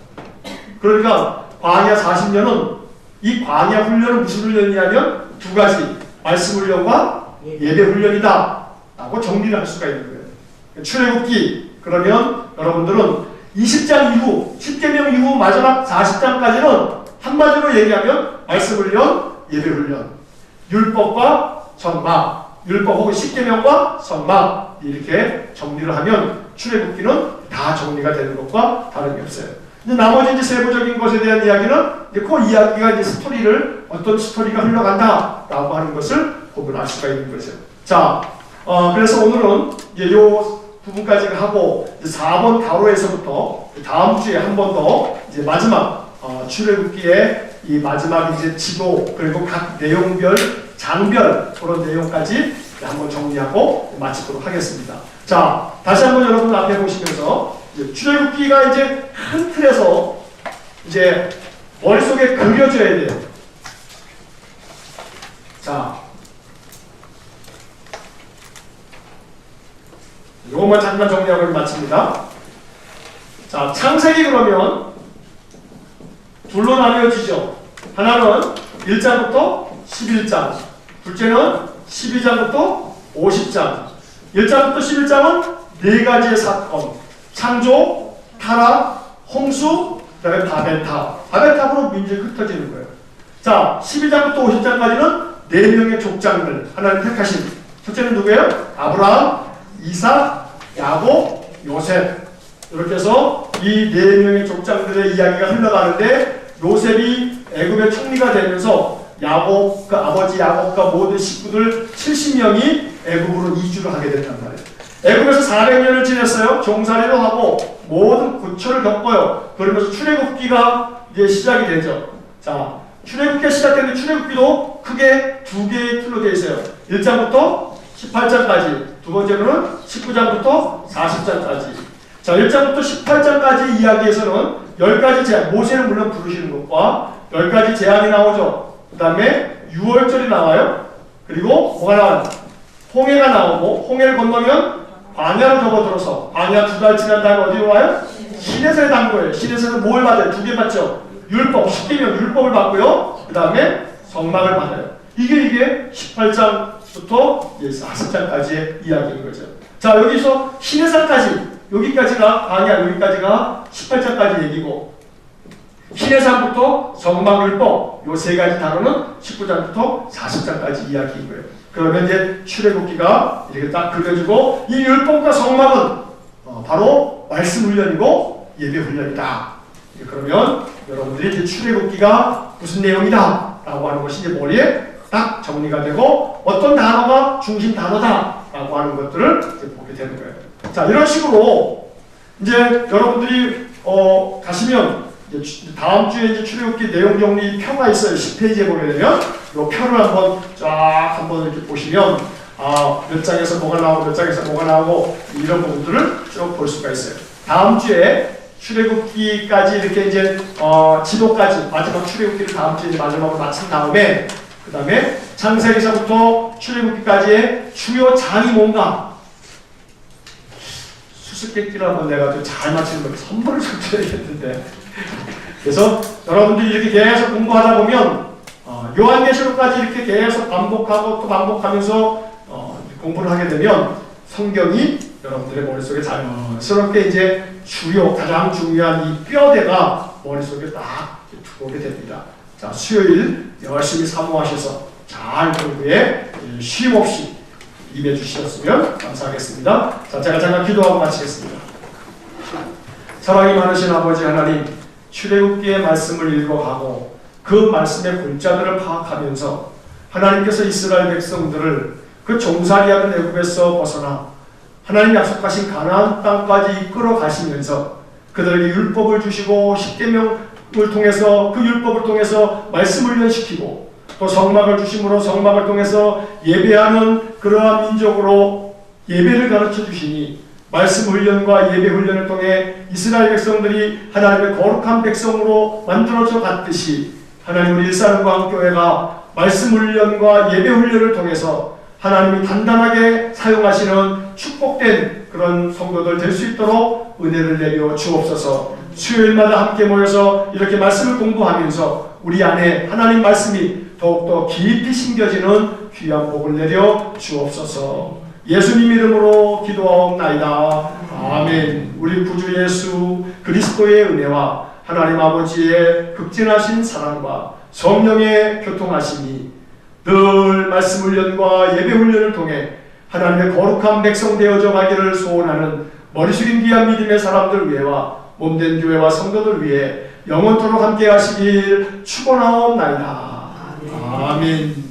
그러니까 광야 40년은 이 광야 훈련은 무슨 훈련이냐면 두 가지, 말씀 훈련과 예배 훈련이다 라고 정리를 할 수가 있는 거예요. 출애굽기, 그러면 여러분들은 20장 이후, 10계명 이후 마지막 40장까지는 한마디로 얘기하면 말씀 훈련, 예배 훈련, 율법과 성막, 율법 혹은 10계명과 성막 이렇게 정리를 하면 출애굽기는 다 정리가 되는 것과 다름이 없어요. 근데 나머지 이제 세부적인 것에 대한 이야기는 이제 그 이야기가 이제 스토리를 어떤 스토리가 흘러간다라고 하는 것을 보면 알 수가 있는 거죠. 자, 그래서 오늘은 이제 요 부분까지 하고 이제 4번 가로에서부터 다음 주에 한 번 더 이제 마지막 출애굽기의 이 마지막 이제 지도 그리고 각 내용별 장별 그런 내용까지 한번 정리하고 마치도록 하겠습니다. 자, 다시 한번 여러분 앞에 보시면서 이제 출애굽기가 이제 큰 틀에서 이제 머릿속에 그려져야 돼요. 자, 요것만 잠깐 정리하고 마칩니다. 자, 창세기 그러면 둘로 나뉘어지죠. 하나는 1장부터 11장, 둘째는 12장부터 50장. 1장부터 11장은 네 가지의 사건, 창조, 타락, 홍수, 그 다음에 바벨탑. 바벨탑으로 민족이 흩어지는 거예요. 자, 12장부터 50장까지는 네 명의 족장들, 하나님 택하신. 첫째는 누구예요? 아브라함, 이삭, 야곱, 요셉. 이렇게 해서 이 네 명의 족장들의 이야기가 흘러가는데 요셉이 애굽의 총리가 되면서 야곱, 그 아버지 야곱과 모든 식구들 70명이 애굽으로 이주를 하게 된단 말이에요. 애굽에서 400년을 지냈어요. 종살이도 하고 모든 고초를 겪어요. 그러면서 출애굽기가 이제 시작이 되죠. 자, 출애굽기가 시작되는데 출애굽기도 크게 두 개의 틀로 되어 있어요. 1장부터 18장까지, 두 번째로는 19장부터 40장까지. 자, 1장부터 18장까지 이야기에서는 10가지 제한, 모세를 물론 부르시는 것과 10가지 제한이 나오죠. 그 다음에 6월절이 나와요. 그리고 뭐가 나와요? 홍해가 나오고, 홍해를 건너면 광야로 접어들어서, 광야 2달 지난 다음에 어디로 와요? 시내산에 단 거예요. 시내산에서 뭘 받아요? 2개 받죠. 율법, 10개명 율법을 받고요. 그 다음에 성막을 받아요. 이게 18장부터 40장까지의 이야기인 거죠. 자, 여기서 시내산까지, 여기까지가 광야, 여기까지가 18장까지 얘기고, 시내산부터 성막율법, 요 3가지 단어는 19장부터 40장까지 이야기인 거예요. 그러면 이제 출애굽기가 이렇게 딱 그려지고, 이 율법과 성막은 바로 말씀 훈련이고 예배 훈련이다. 그러면 여러분들이 이제 출애굽기가 무슨 내용이다 라고 하는 것이 이제 머리에 딱 정리가 되고, 어떤 단어가 중심 단어다 라고 하는 것들을 이제 보게 되는 거예요. 자, 이런 식으로 이제 여러분들이 가시면 이제 다음 주에 이제 출애굽기 내용 정리 표가 있어요. 10페이지에 보게 되면 이 표를 한번 이렇게 보시면 몇 장에서 뭐가 나오고 몇 장에서 뭐가 나오고 이런 부분들을 쭉 볼 수가 있어요. 다음 주에 출애굽기까지 이렇게 이제 지도까지 마지막 출애굽기를 다음 주에 마지막으로 마친 다음에, 그 다음에 창세기서부터 출애굽기까지의 주요 장이 뭔가, 수수께끼를 한번 내가 좀 잘 맞추는 거 선물을 좀 드려야겠는데. 그래서 여러분들이 이렇게 계속 공부하다 보면 요한계시록까지 이렇게 계속 반복하고 또 반복하면서 공부를 하게 되면 성경이 여러분들의 머릿속에 자연스럽게 이제 가장 중요한 이 뼈대가 머릿속에 딱 들어오게 됩니다. 자, 수요일 열심히 사모하셔서 잘 공부에 쉼 없이 임해 주셨으면 감사하겠습니다. 자, 제가 잠깐 기도하고 마치겠습니다. 사랑이 많으신 아버지 하나님, 출애굽기의 말씀을 읽어가고 그 말씀의 골자들을 파악하면서 하나님께서 이스라엘 백성들을 그 종살이하던 애굽에서 벗어나 하나님 약속하신 가나안 땅까지 이끌어 가시면서 그들에게 율법을 주시고 십계명을 통해서, 그 율법을 통해서 말씀을 훈련시키고 또 성막을 주심으로 성막을 통해서 예배하는 그러한 민족으로 예배를 가르쳐 주시니, 말씀 훈련과 예배 훈련을 통해 이스라엘 백성들이 하나님의 거룩한 백성으로 만들어져 갔듯이 하나님 우리 일산광교회가 말씀 훈련과 예배 훈련을 통해서 하나님이 단단하게 사용하시는 축복된 그런 성도들 될 수 있도록 은혜를 내려 주옵소서. 수요일마다 함께 모여서 이렇게 말씀을 공부하면서 우리 안에 하나님 말씀이 더욱더 깊이 심겨지는 귀한 복을 내려 주옵소서. 예수님 이름으로 기도하옵나이다. 아멘. 우리 구주 예수 그리스도의 은혜와 하나님 아버지의 극진하신 사랑과 성령의 교통하심이 늘 말씀 훈련과 예배 훈련을 통해 하나님의 거룩한 백성 되어져 가기를 소원하는 머리 숙인 귀한 믿음의 사람들 위해와 몸된 교회와 성도들 위해 영원토록 함께 하시길 축원하옵나이다. 아멘.